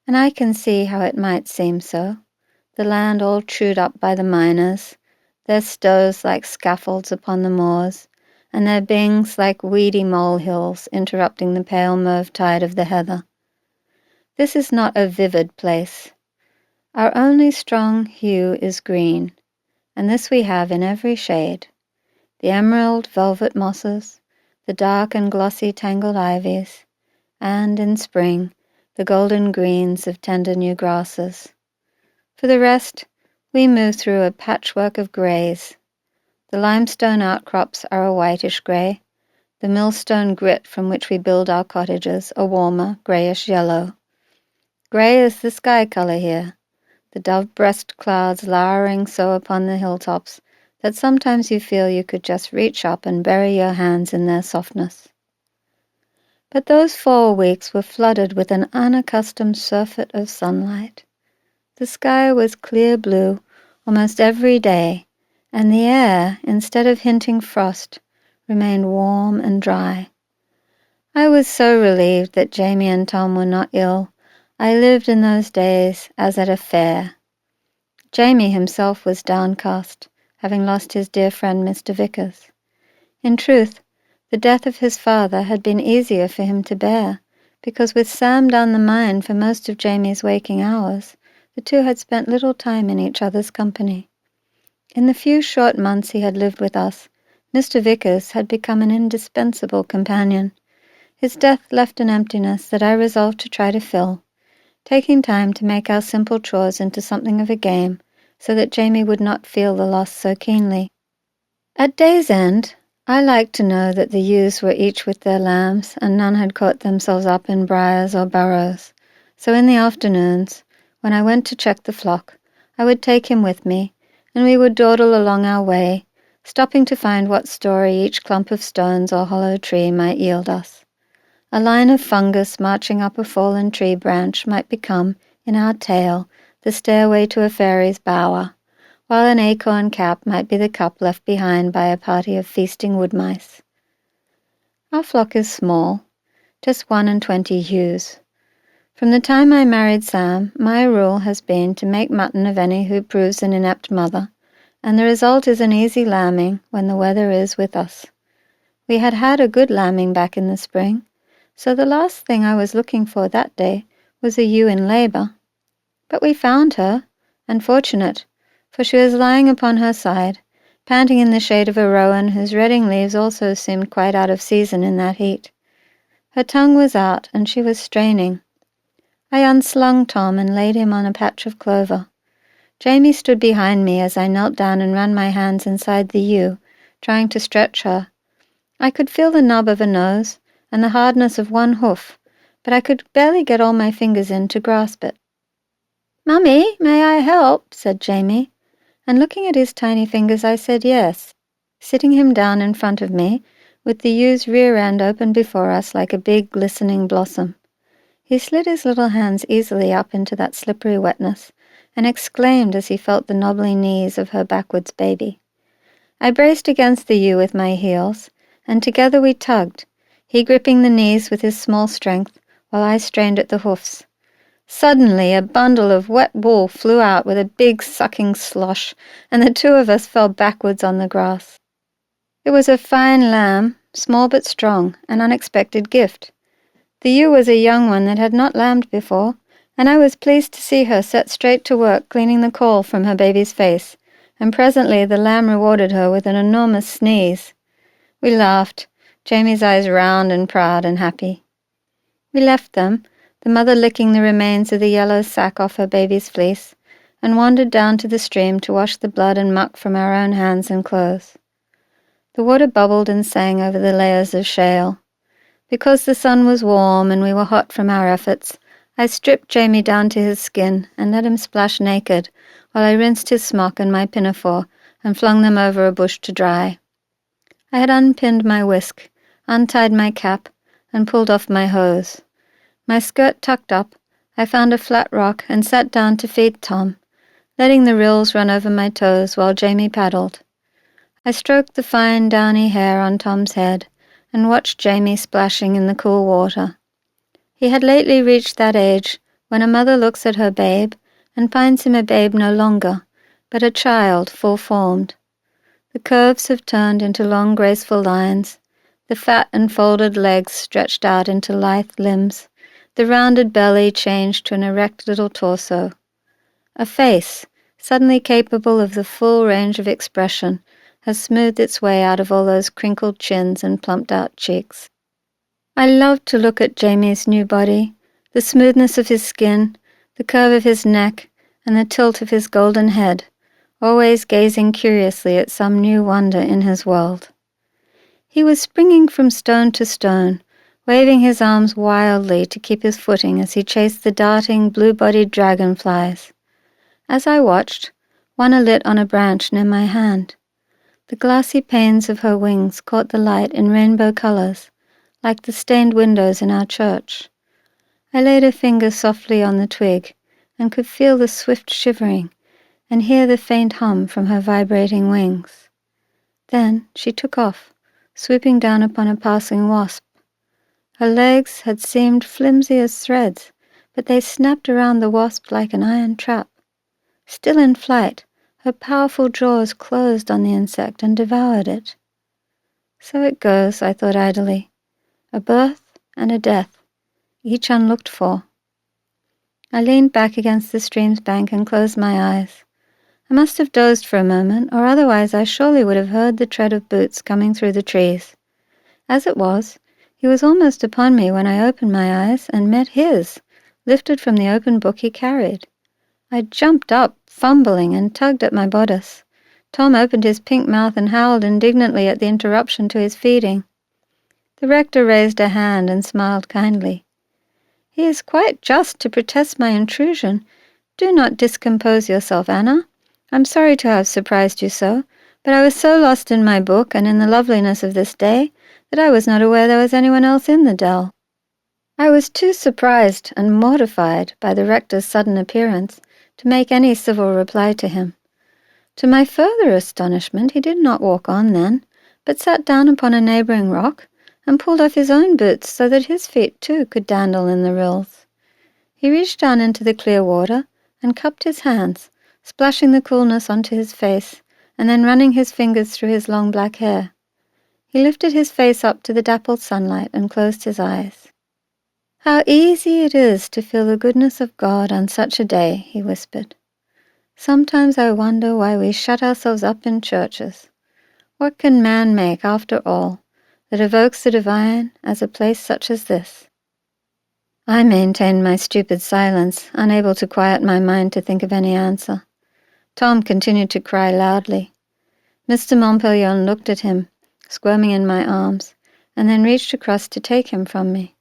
A: and I can see how it might seem so, the land all chewed up by the miners, their stoves like scaffolds upon the moors, and their bings like weedy molehills interrupting the pale mauve tide of the heather. This is not a vivid place. Our only strong hue is green, and this we have in every shade. The emerald velvet mosses, the dark and glossy tangled ivies, and, in spring, the golden greens of tender new grasses. For the rest, we move through a patchwork of greys. The limestone outcrops are a whitish grey, the millstone grit from which we build our cottages a warmer, greyish yellow. Grey is the sky colour here, the dove-breast clouds lowering so upon the hilltops that sometimes you feel you could just reach up and bury your hands in their softness. But those 4 weeks were flooded with an unaccustomed surfeit of sunlight. The sky was clear blue almost every day, and the air, instead of hinting frost, remained warm and dry. I was so relieved that Jamie and Tom were not ill. I lived in those days as at a fair. Jamie himself was downcast, having lost his dear friend Mr. Vickers. In truth, the death of his father had been easier for him to bear, because with Sam down the mine for most of Jamie's waking hours, the two had spent little time in each other's company. In the few short months he had lived with us, Mr. Vickers had become an indispensable companion. His death left an emptiness that I resolved to try to fill, taking time to make our simple chores into something of a game, so that Jamie would not feel the loss so keenly. At day's end, I liked to know that the ewes were each with their lambs, and none had caught themselves up in briars or burrows. So in the afternoons, when I went to check the flock, I would take him with me, and we would dawdle along our way, stopping to find what story each clump of stones or hollow tree might yield us. A line of fungus marching up a fallen tree branch might become, in our tale, the stairway to a fairy's bower, while an acorn cap might be the cup left behind by a party of feasting wood mice. Our flock is small, just 21 ewes. From the time I married Sam, my rule has been to make mutton of any who proves an inept mother, and the result is an easy lambing when the weather is with us. We had had a good lambing back in the spring, so the last thing I was looking for that day was a ewe in labour. But we found her, and fortunate, for she was lying upon her side, panting in the shade of a rowan whose redding leaves also seemed quite out of season in that heat. Her tongue was out, and she was straining. I unslung Tom and laid him on a patch of clover. Jamie stood behind me as I knelt down and ran my hands inside the ewe, trying to stretch her. I could feel the nub of a nose and the hardness of one hoof, but I could barely get all my fingers in to grasp it. "Mummy, may I help?" said Jamie, and looking at his tiny fingers, I said yes, sitting him down in front of me, with the ew's rear end open before us like a big glistening blossom. He slid his little hands easily up into that slippery wetness, and exclaimed as he felt the knobbly knees of her backwards baby. I braced against the ewe with my heels, and together we tugged, he gripping the knees with his small strength, while I strained at the hoofs. Suddenly a bundle of wet wool flew out with a big sucking slosh, and the two of us fell backwards on the grass. It was a fine lamb, small but strong, an unexpected gift. The ewe was a young one that had not lambed before, and I was pleased to see her set straight to work cleaning the caul from her baby's face, and presently the lamb rewarded her with an enormous sneeze. We laughed, Jamie's eyes round and proud and happy. We left them, the mother licking the remains of the yellow sack off her baby's fleece, and wandered down to the stream to wash the blood and muck from our own hands and clothes. The water bubbled and sang over the layers of shale. Because the sun was warm and we were hot from our efforts, I stripped Jamie down to his skin and let him splash naked, while I rinsed his smock and my pinafore and flung them over a bush to dry. I had unpinned my whisk, untied my cap, and pulled off my hose. My skirt tucked up, I found a flat rock and sat down to feed Tom, letting the rills run over my toes while Jamie paddled. I stroked the fine downy hair on Tom's head and watched Jamie splashing in the cool water. He had lately reached that age when a mother looks at her babe and finds him a babe no longer, but a child full-formed. The curves have turned into long graceful lines, the fat and folded legs stretched out into lithe limbs, the rounded belly changed to an erect little torso. A face, suddenly capable of the full range of expression, has smoothed its way out of all those crinkled chins and plumped-out cheeks. I loved to look at Jamie's new body, the smoothness of his skin, the curve of his neck, and the tilt of his golden head, always gazing curiously at some new wonder in his world. He was springing from stone to stone, waving his arms wildly to keep his footing as he chased the darting, blue-bodied dragonflies. As I watched, one alit on a branch near my hand. The glassy panes of her wings caught the light in rainbow colors, like the stained windows in our church. I laid a finger softly on the twig, and could feel the swift shivering, and hear the faint hum from her vibrating wings. Then she took off, swooping down upon a passing wasp. Her legs had seemed flimsy as threads, but they snapped around the wasp like an iron trap. Still in flight, her powerful jaws closed on the insect and devoured it. So it goes, I thought idly. A birth and a death, each unlooked for. I leaned back against the stream's bank and closed my eyes. I must have dozed for a moment, or otherwise I surely would have heard the tread of boots coming through the trees. As it was, he was almost upon me when I opened my eyes and met his, lifted from the open book he carried. I jumped up, fumbling, and tugged at my bodice. Tom opened his pink mouth and howled indignantly at the interruption to his feeding. The rector raised a hand and smiled kindly. "He is quite just to protest my intrusion. Do not discompose yourself, Anna. I'm sorry to have surprised you so, but I was so lost in my book and in the loveliness of this day that I was not aware there was anyone else in the dell." I was too surprised and mortified by the rector's sudden appearance to make any civil reply to him. To my further astonishment, he did not walk on then, but sat down upon a neighbouring rock and pulled off his own boots so that his feet too could dandle in the rills. He reached down into the clear water and cupped his hands, splashing the coolness onto his face and then running his fingers through his long black hair. He lifted his face up to the dappled sunlight and closed his eyes. "How easy it is to feel the goodness of God on such a day," he whispered. "Sometimes I wonder why we shut ourselves up in churches. What can man make, after all, that evokes the divine as a place such as this?" I maintained my stupid silence, unable to quiet my mind to think of any answer. Tom continued to cry loudly. Mr. Montpellier looked at him, squirming in my arms, and then reached across to take him from me.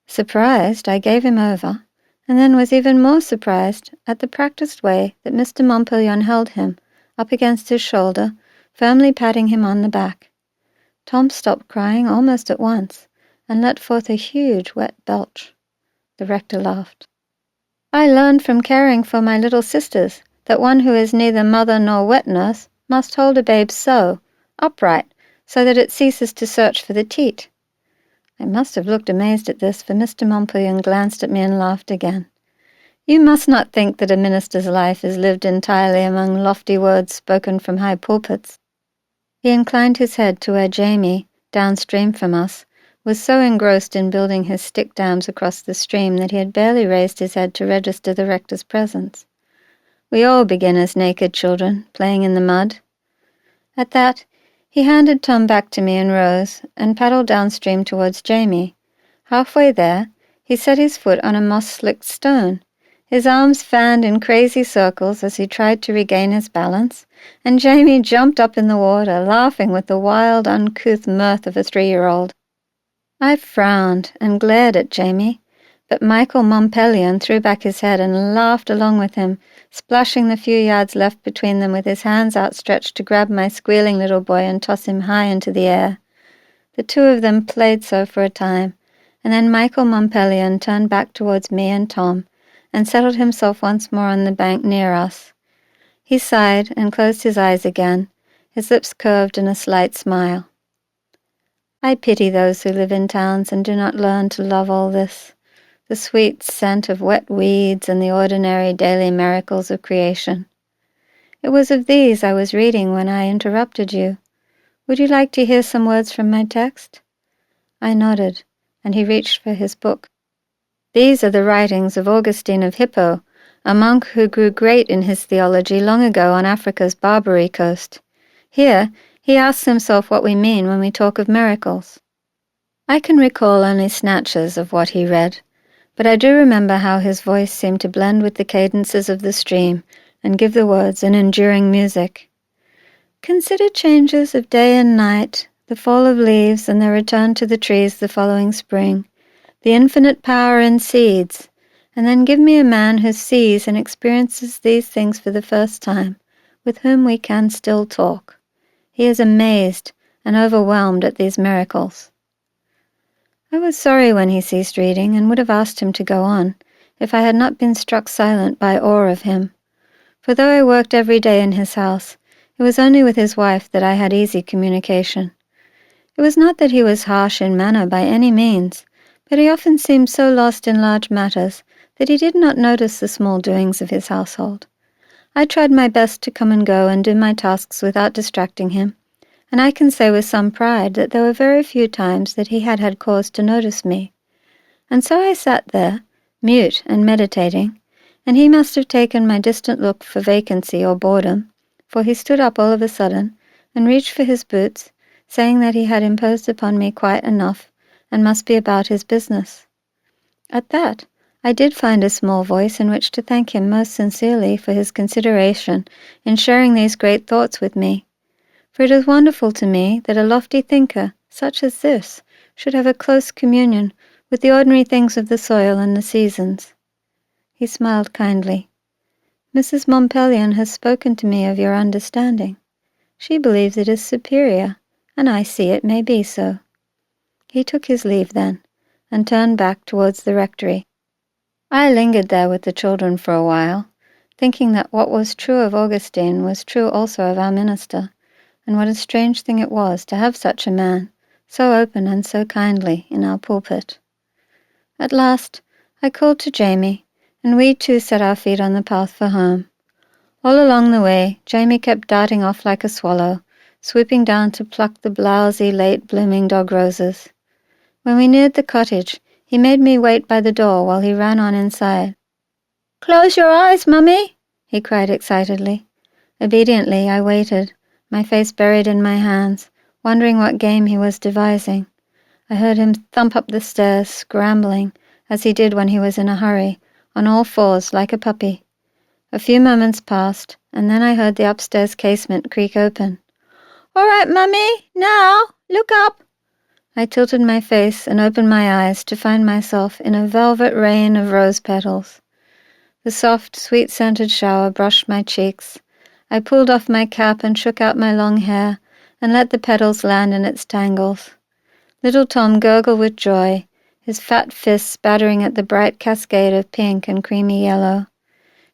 A: Surprised, I gave him over, and then was even more surprised at the practised way that Mr. Montpellier held him up against his shoulder, firmly patting him on the back. Tom stopped crying almost at once and let forth a huge wet belch. The rector laughed. I learned from caring for my little sisters that one who is neither mother nor wet nurse must hold a babe so, upright, so that it ceases to search for the teat. I must have looked amazed at this, for Mr. Montpelion glanced at me and laughed again. You must not think that a minister's life is lived entirely among lofty words spoken from high pulpits. He inclined his head to where Jamie, downstream from us, was so engrossed in building his stick dams across the stream that he had barely raised his head to register the rector's presence. We all begin as naked children, playing in the mud. At that, he handed Tom back to me and rose, and paddled downstream towards Jamie. Halfway there, he set his foot on a moss-slicked stone. His arms fanned in crazy circles as he tried to regain his balance, and Jamie jumped up in the water, laughing with the wild, uncouth mirth of a 3-year-old. I frowned and glared at Jamie, but Michael Montpelion threw back his head and laughed along with him, splashing the few yards left between them with his hands outstretched to grab my squealing little boy and toss him high into the air. The two of them played so for a time, and then Michael Montpelion turned back towards me and Tom, and settled himself once more on the bank near us. He sighed and closed his eyes again, his lips curved in a slight smile. I pity those who live in towns and do not learn to love all this, the sweet scent of wet weeds and the ordinary daily miracles of creation. It was of these I was reading when I interrupted you. Would you like to hear some words from my text? I nodded, and he reached for his book. These are the writings of Augustine of Hippo, a monk who grew great in his theology long ago on Africa's Barbary coast. Here, he asks himself what we mean when we talk of miracles. I can recall only snatches of what he read, but I do remember how his voice seemed to blend with the cadences of the stream and give the words an enduring music. Consider changes of day and night, the fall of leaves and their return to the trees the following spring, the infinite power in seeds, and then give me a man who sees and experiences these things for the first time, with whom we can still talk. He is amazed and overwhelmed at these miracles. I was sorry when he ceased reading and would have asked him to go on, if I had not been struck silent by awe of him. For though I worked every day in his house, it was only with his wife that I had easy communication. It was not that he was harsh in manner by any means, but he often seemed so lost in large matters that he did not notice the small doings of his household. I tried my best to come and go and do my tasks without distracting him, and I can say with some pride that there were very few times that he had cause to notice me. And so I sat there, mute and meditating, and he must have taken my distant look for vacancy or boredom, for he stood up all of a sudden and reached for his boots, saying that he had imposed upon me quite enough, and must be about his business. At that, I did find a small voice in which to thank him most sincerely for his consideration in sharing these great thoughts with me, for it is wonderful to me that a lofty thinker, such as this, should have a close communion with the ordinary things of the soil and the seasons. He smiled kindly. Mrs. Montpelion has spoken to me of your understanding. She believes it is superior, and I see it may be so. He took his leave then, and turned back towards the rectory. I lingered there with the children for a while, thinking that what was true of Augustine was true also of our minister, and what a strange thing it was to have such a man, so open and so kindly, in our pulpit. At last, I called to Jamie, and we too set our feet on the path for home. All along the way, Jamie kept darting off like a swallow, swooping down to pluck the blousy, late-blooming dog roses. When we neared the cottage, he made me wait by the door while he ran on inside. "Close your eyes, Mummy," he cried excitedly. Obediently, I waited, my face buried in my hands, wondering what game he was devising. I heard him thump up the stairs, scrambling, as he did when he was in a hurry, on all fours like a puppy. A few moments passed, and then I heard the upstairs casement creak open. "All right, Mummy, now, look up." I tilted my face and opened my eyes to find myself in a velvet rain of rose petals. The soft, sweet-scented shower brushed my cheeks. I pulled off my cap and shook out my long hair and let the petals land in its tangles. Little Tom gurgled with joy, his fat fists spattering at the bright cascade of pink and creamy yellow.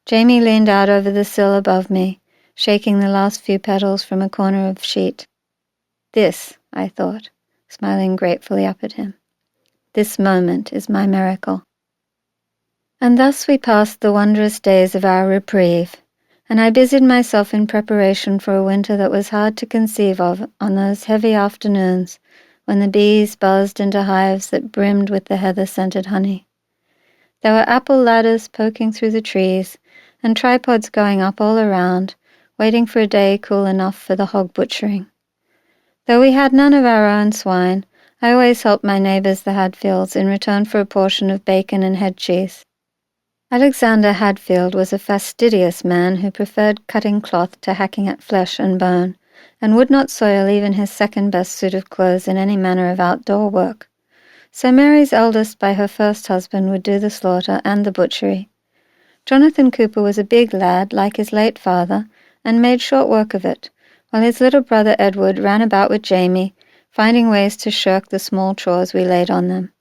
A: Jamie leaned out over the sill above me, shaking the last few petals from a corner of sheet. This, I thought, smiling gratefully up at him. This moment is my miracle. And thus we passed the wondrous days of our reprieve, and I busied myself in preparation for a winter that was hard to conceive of on those heavy afternoons when the bees buzzed into hives that brimmed with the heather-scented honey. There were apple ladders poking through the trees, and tripods going up all around, waiting for a day cool enough for the hog butchering. Though we had none of our own swine, I always helped my neighbours the Hadfields in return for a portion of bacon and head cheese. Alexander Hadfield was a fastidious man who preferred cutting cloth to hacking at flesh and bone, and would not soil even his second-best suit of clothes in any manner of outdoor work. So Mary's eldest by her first husband would do the slaughter and the butchery. Jonathan Cooper was a big lad, like his late father, and made short work of it, while his little brother Edward ran about with Jamie, finding ways to shirk the small chores we laid on them.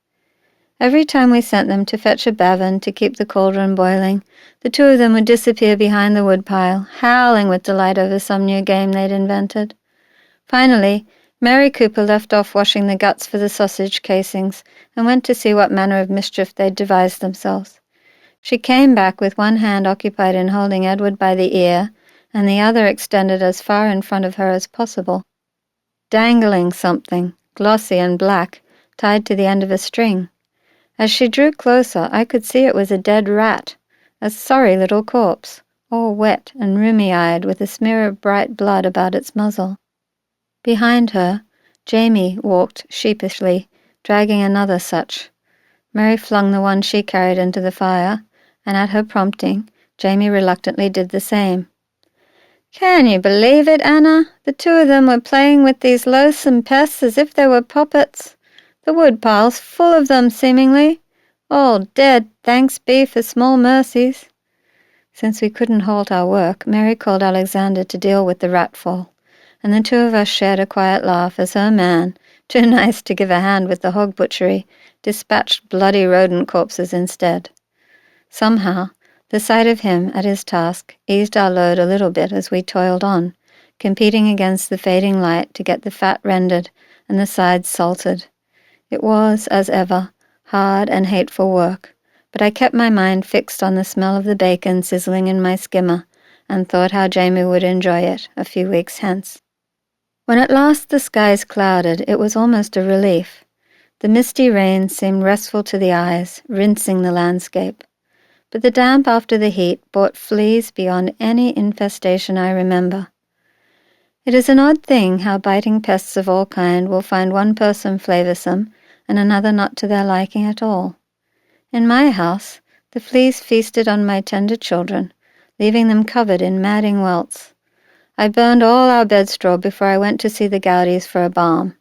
A: Every time we sent them to fetch a bavin to keep the cauldron boiling, the two of them would disappear behind the woodpile, howling with delight over some new game they'd invented. Finally, Mary Cooper left off washing the guts for the sausage casings and went to see what manner of mischief they'd devised themselves. She came back with one hand occupied in holding Edward by the ear and the other extended as far in front of her as possible, dangling something, glossy and black, tied to the end of a string. As she drew closer, I could see it was a dead rat, a sorry little corpse, all wet and rheumy-eyed with a smear of bright blood about its muzzle. Behind her, Jamie walked sheepishly, dragging another such. Mary flung the one she carried into the fire, and at her prompting, Jamie reluctantly did the same. "Can you believe it, Anna? The two of them were playing with these loathsome pests as if they were puppets. The woodpile's full of them, seemingly. All dead, thanks be for small mercies." Since we couldn't halt our work, Mary called Alexander to deal with the ratfall, and the two of us shared a quiet laugh as her man, too nice to give a hand with the hog butchery, dispatched bloody rodent corpses instead. Somehow, the sight of him at his task eased our load a little bit as we toiled on, competing against the fading light to get the fat rendered and the sides salted. It was, as ever, hard and hateful work, but I kept my mind fixed on the smell of the bacon sizzling in my skimmer and thought how Jamie would enjoy it a few weeks hence. When at last the skies clouded, it was almost a relief. The misty rain seemed restful to the eyes, rinsing the landscape. But the damp after the heat brought fleas beyond any infestation I remember. It is an odd thing how biting pests of all kinds will find one person flavoursome and another not to their liking at all. In my house, the fleas feasted on my tender children, leaving them covered in madding welts. I burned all our bed straw before I went to see the Gowdies for a balm.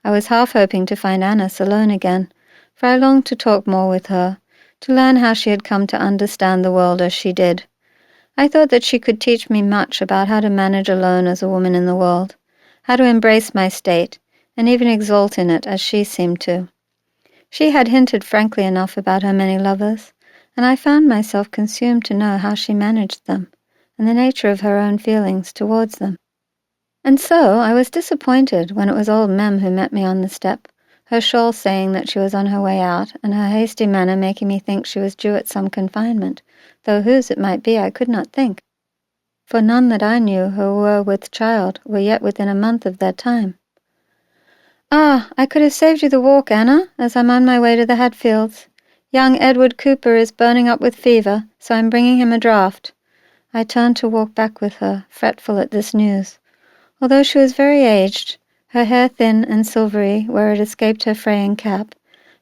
A: I was half hoping to find Annis alone again, for I longed to talk more with her, to learn how she had come to understand the world as she did. I thought that she could teach me much about how to manage alone as a woman in the world, how to embrace my state, and even exult in it as she seemed to. She had hinted frankly enough about her many lovers, and I found myself consumed to know how she managed them, and the nature of her own feelings towards them. And so I was disappointed when it was old Mem who met me on the step, her shawl saying that she was on her way out, and her hasty manner making me think she was due at some confinement, though whose it might be I could not think, for none that I knew who were with child were yet within a month of their time. "Ah, I could have saved you the walk, Anna, as I'm on my way to the Hadfields. Young Edward Cooper is burning up with fever, so I'm bringing him a draught." I turned to walk back with her, fretful at this news. Although she was very aged, her hair thin and silvery where it escaped her fraying cap,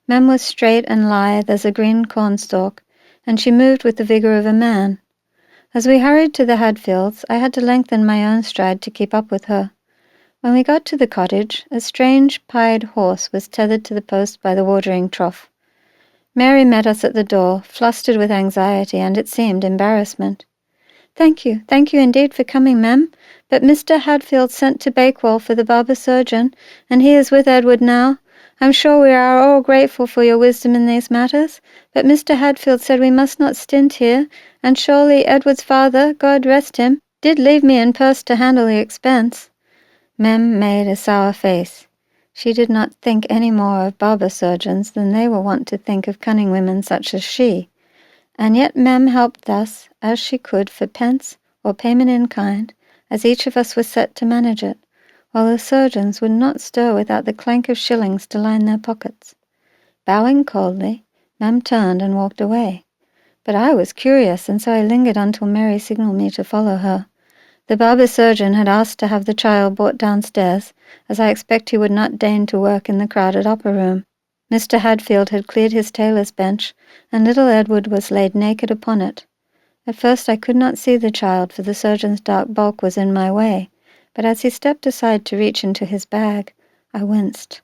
A: Mem was straight and lithe as a green cornstalk, and she moved with the vigour of a man. As we hurried to the Hadfields, I had to lengthen my own stride to keep up with her. When we got to the cottage, a strange pied horse was tethered to the post by the watering trough. Mary met us at the door, flustered with anxiety and, it seemed, embarrassment. Thank you indeed for coming, ma'am. But Mr. Hadfield sent to Bakewell for the barber surgeon, and he is with Edward now. I'm sure we are all grateful for your wisdom in these matters, but Mr. Hadfield said we must not stint here, and surely Edward's father, God rest him, did leave me in purse to handle the expense. Mem made a sour face. She did not think any more of barber surgeons than they were wont to think of cunning women such as she, and yet Mem helped thus, as she could, for pence or payment in kind, as each of us was set to manage it, while the surgeons would not stir without the clank of shillings to line their pockets. Bowing coldly, Mem turned and walked away. But I was curious, and so I lingered until Mary signalled me to follow her. The barber surgeon had asked to have the child brought downstairs, as I expect he would not deign to work in the crowded upper room. Mr. Hadfield had cleared his tailor's bench, and little Edward was laid naked upon it. At first I could not see the child, for the surgeon's dark bulk was in my way, but as he stepped aside to reach into his bag, I winced.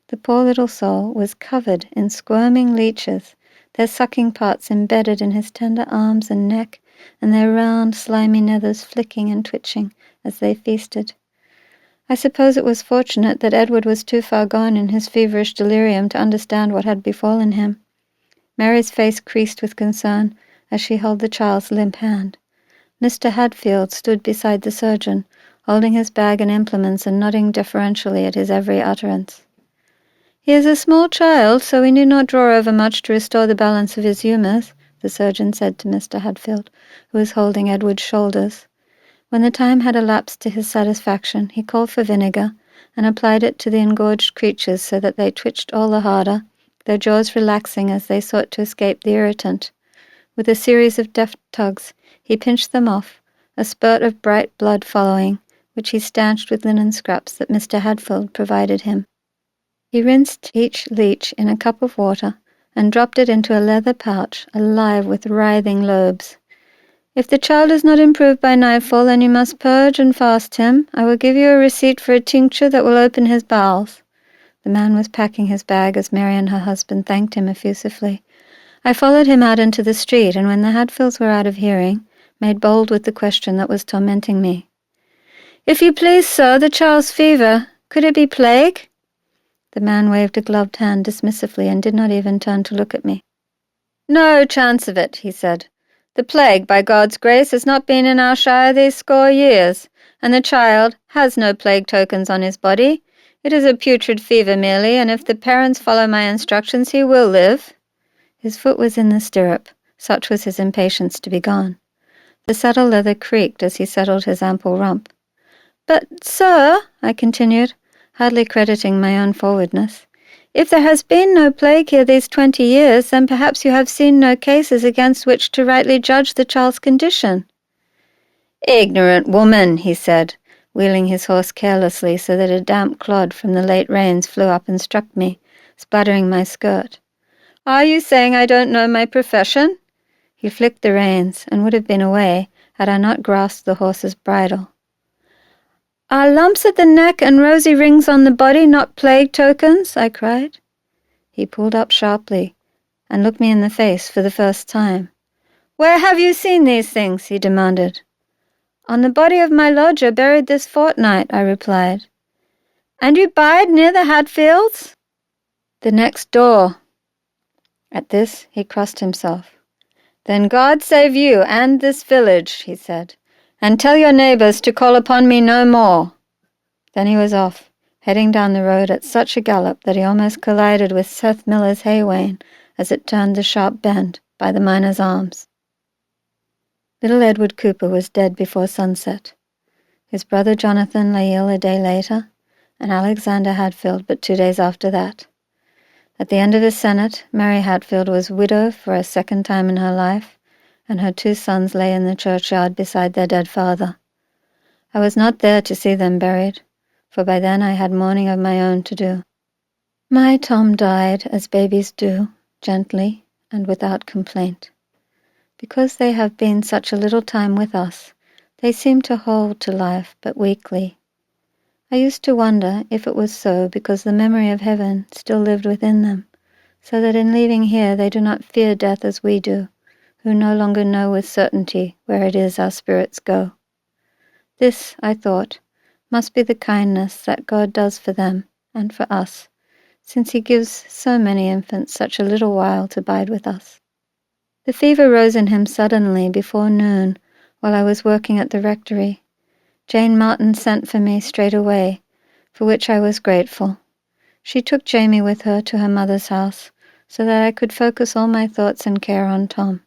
A: The poor little soul was covered in squirming leeches, their sucking parts embedded in his tender arms and neck, and their round, slimy nethers flicking and twitching as they feasted. I suppose it was fortunate that Edward was too far gone in his feverish delirium to understand what had befallen him. Mary's face creased with concern as she held the child's limp hand. Mr. Hadfield stood beside the surgeon, holding his bag and implements and nodding deferentially at his every utterance. "He is a small child, so we need not draw over much to restore the balance of his humours," the surgeon said to Mr. Hadfield, who was holding Edward's shoulders. When the time had elapsed to his satisfaction, he called for vinegar and applied it to the engorged creatures so that they twitched all the harder, their jaws relaxing as they sought to escape the irritant. With a series of deft tugs, he pinched them off, a spurt of bright blood following, which he stanched with linen scraps that Mr. Hadfield provided him. He rinsed each leech in a cup of water and dropped it into a leather pouch alive with writhing lobes. "If the child is not improved by nightfall, then you must purge and fast him. I will give you a receipt for a tincture that will open his bowels." The man was packing his bag as Mary and her husband thanked him effusively. I followed him out into the street, and when the Hadfields were out of hearing, made bold with the question that was tormenting me. "If you please, sir, the child's fever, could it be plague?" The man waved a gloved hand dismissively and did not even turn to look at me. "No chance of it," he said. "The plague, by God's grace, has not been in our shire these 60 years, and the child has no plague tokens on his body. It is a putrid fever merely, and if the parents follow my instructions, he will live." His foot was in the stirrup, such was his impatience to be gone. The saddle leather creaked as he settled his ample rump. "But, sir," I continued, hardly crediting my own forwardness, "if there has been no plague here these 20 years, then perhaps you have seen no cases against which to rightly judge the child's condition." "Ignorant woman," he said, wheeling his horse carelessly so that a damp clod from the late rains flew up and struck me, splattering my skirt. "Are you saying I don't know my profession?" He flicked the reins and would have been away had I not grasped the horse's bridle. "Are lumps at the neck and rosy rings on the body not plague tokens?" I cried. He pulled up sharply and looked me in the face for the first time. "Where have you seen these things?" he demanded. "On the body of my lodger buried this fortnight," I replied. "And you bide near the Hadfields?" "The next door." At this he crossed himself. "Then God save you and this village," he said, "and tell your neighbours to call upon me no more." Then he was off, heading down the road at such a gallop that he almost collided with Seth Miller's hay wain as it turned the sharp bend by the Miner's Arms. Little Edward Cooper was dead before sunset. His brother Jonathan lay ill a day later, and Alexander Hadfield but 2 days after that. At the end of the Senate, Mary Hadfield was widow for a second time in her life, and her 2 sons lay in the churchyard beside their dead father. I was not there to see them buried, for by then I had mourning of my own to do. My Tom died, as babies do, gently and without complaint. Because they have been such a little time with us, they seem to hold to life but weakly. I used to wonder if it was so because the memory of heaven still lived within them, so that in leaving here they do not fear death as we do, who no longer know with certainty where it is our spirits go. This, I thought, must be the kindness that God does for them and for us, since he gives so many infants such a little while to bide with us. The fever rose in him suddenly before noon while I was working at the rectory. Jane Martin sent for me straight away, for which I was grateful. She took Jamie with her to her mother's house, so that I could focus all my thoughts and care on Tom.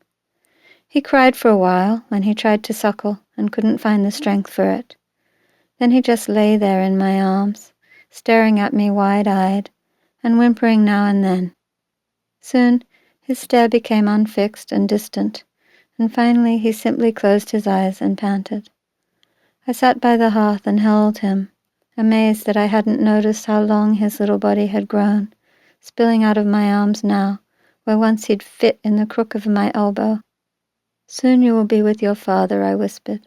A: He cried for a while when he tried to suckle and couldn't find the strength for it. Then he just lay there in my arms, staring at me wide-eyed and whimpering now and then. Soon his stare became unfixed and distant, and finally he simply closed his eyes and panted. I sat by the hearth and held him, amazed that I hadn't noticed how long his little body had grown, spilling out of my arms now, where once he'd fit in the crook of my elbow. "Soon you will be with your father," I whispered.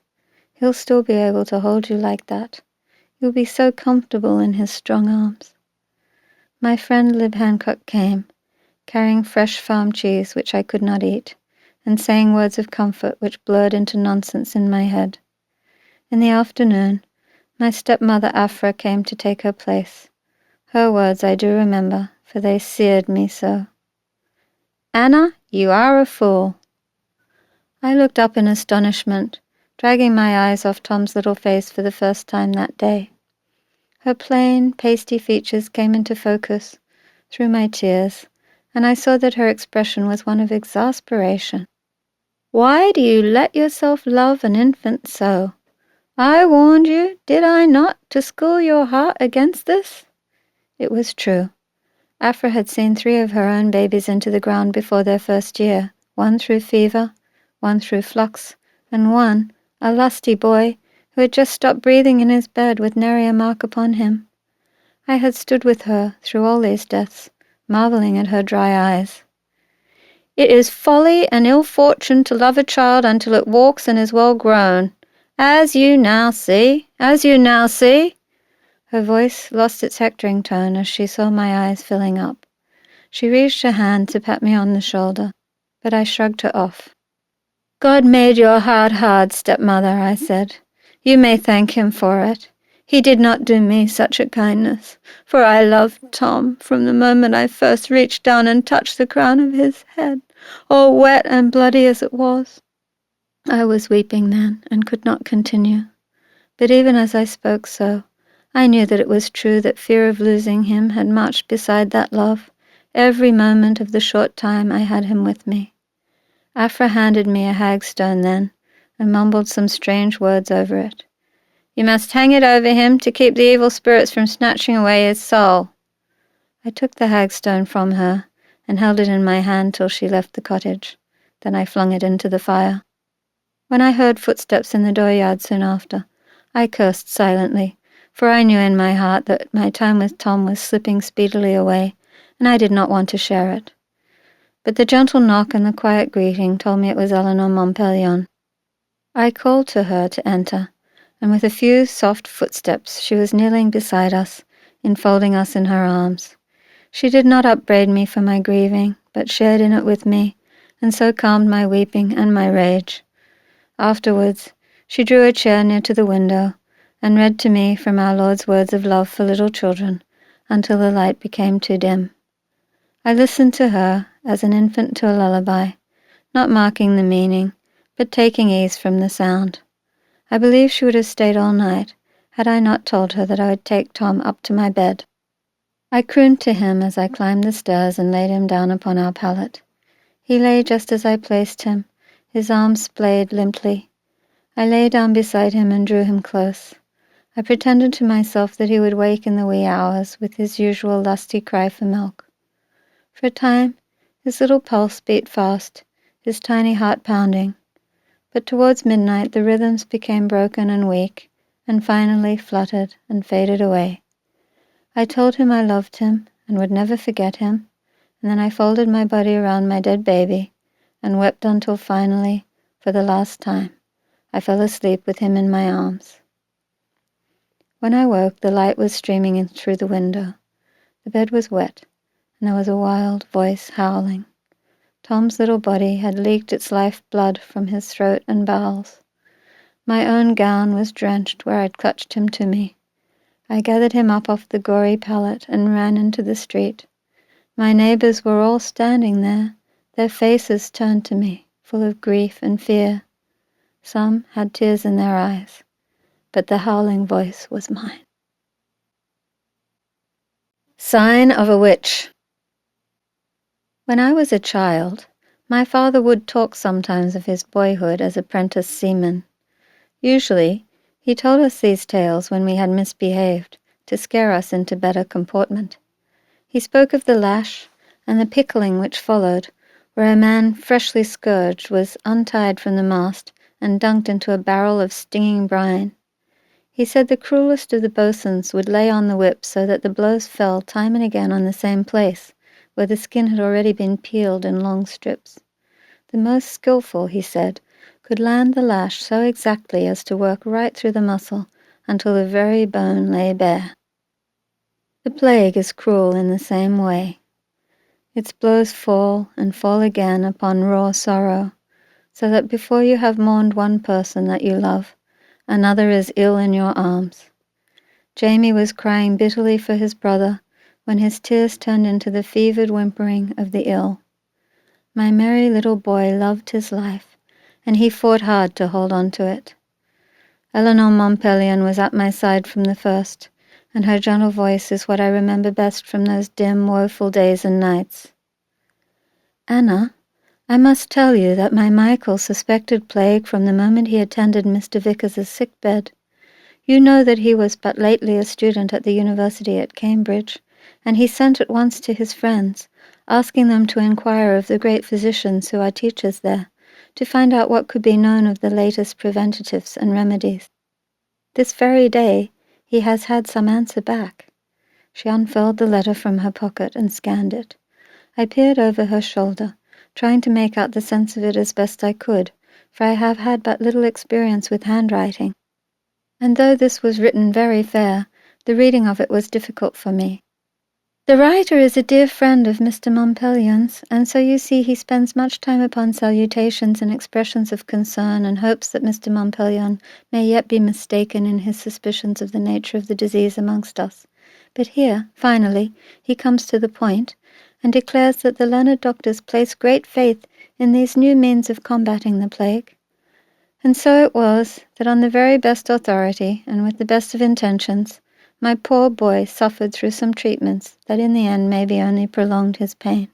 A: "He'll still be able to hold you like that. You'll be so comfortable in his strong arms." My friend Lib Hancock came, carrying fresh farm cheese which I could not eat, and saying words of comfort which blurred into nonsense in my head. In the afternoon, my stepmother Afra came to take her place. Her words I do remember, for they seared me so. "Anna, you are a fool." I looked up in astonishment, dragging my eyes off Tom's little face for the first time that day. Her plain, pasty features came into focus through my tears, and I saw that her expression was one of exasperation. "Why do you let yourself love an infant so? I warned you, did I not, to school your heart against this?" It was true. Afra had seen 3 of her own babies into the ground before their first year, one through fever, one through flux, and one, a lusty boy, who had just stopped breathing in his bed with nary a mark upon him. I had stood with her through all these deaths, marveling at her dry eyes. "It is folly and ill fortune to love a child until it walks and is well grown, as you now see. Her voice lost its hectoring tone as she saw my eyes filling up. She reached her hand to pat me on the shoulder, but I shrugged her off. "God made your heart hard, stepmother," I said. "You may thank him for it. He did not do me such a kindness, for I loved Tom from the moment I first reached down and touched the crown of his head, all wet and bloody as it was." I was weeping then, and could not continue. But even as I spoke so, I knew that it was true that fear of losing him had marched beside that love, every moment of the short time I had him with me. Afra handed me a hagstone then, and mumbled some strange words over it. "You must hang it over him to keep the evil spirits from snatching away his soul." I took the hagstone from her, and held it in my hand till she left the cottage. Then I flung it into the fire. When I heard footsteps in the dooryard soon after, I cursed silently, for I knew in my heart that my time with Tom was slipping speedily away, and I did not want to share it. But the gentle knock and the quiet greeting told me it was Eleanor Montpellion. I called to her to enter, and with a few soft footsteps she was kneeling beside us, enfolding us in her arms. She did not upbraid me for my grieving, but shared in it with me, and so calmed my weeping and my rage. Afterwards, she drew a chair near to the window, and read to me from our Lord's words of love for little children, until the light became too dim. I listened to her as an infant to a lullaby, not marking the meaning, but taking ease from the sound. I believe she would have stayed all night, had I not told her that I would take Tom up to my bed. I crooned to him as I climbed the stairs and laid him down upon our pallet. He lay just as I placed him, his arms splayed limply. I lay down beside him and drew him close. I pretended to myself that he would wake in the wee hours with his usual lusty cry for milk. For a time, his little pulse beat fast, his tiny heart pounding. But towards midnight the rhythms became broken and weak, and finally fluttered and faded away. I told him I loved him and would never forget him, and then I folded my body around my dead baby and wept until finally, for the last time, I fell asleep with him in my arms. When I woke, the light was streaming in through the window. The bed was wet, and there was a wild voice howling. Tom's little body had leaked its life blood from his throat and bowels. My own gown was drenched where I'd clutched him to me. I gathered him up off the gory pallet and ran into the street. My neighbors were all standing there, their faces turned to me, full of grief and fear. Some had tears in their eyes, but the howling voice was mine. Sign of a Witch. When I was a child, my father would talk sometimes of his boyhood as apprentice seaman. Usually, he told us these tales when we had misbehaved, to scare us into better comportment. He spoke of the lash and the pickling which followed, where a man freshly scourged was untied from the mast and dunked into a barrel of stinging brine. He said the cruelest of the boatswains would lay on the whip so that the blows fell time and again on the same place, where the skin had already been peeled in long strips. The most skillful, he said, could land the lash so exactly as to work right through the muscle until the very bone lay bare. The plague is cruel in the same way. Its blows fall and fall again upon raw sorrow, so that before you have mourned one person that you love, another is ill in your arms. Jamie was crying bitterly for his brother when his tears turned into the fevered whimpering of the ill. My merry little boy loved his life, and he fought hard to hold on to it. Eleanor Montpellier was at my side from the first, and her gentle voice is what I remember best from those dim, woeful days and nights. Anna, I must tell you that my Michael suspected plague from the moment he attended Mr. Vickers's sick-bed. You know that he was but lately a student at the University at Cambridge, and he sent at once to his friends, asking them to inquire of the great physicians who are teachers there, to find out what could be known of the latest preventatives and remedies. This very day he has had some answer back. She unfurled the letter from her pocket and scanned it. I peered over her shoulder, trying to make out the sense of it as best I could, for I have had but little experience with handwriting. And though this was written very fair, the reading of it was difficult for me. The writer is a dear friend of Mr. Montpellier's, and so you see he spends much time upon salutations and expressions of concern, and hopes that Mr. Montpellier may yet be mistaken in his suspicions of the nature of the disease amongst us. But here, finally, he comes to the point, and declares that the learned doctors place great faith in these new means of combating the plague. And so it was that on the very best authority, and with the best of intentions, my poor boy suffered through some treatments that in the end maybe only prolonged his pain.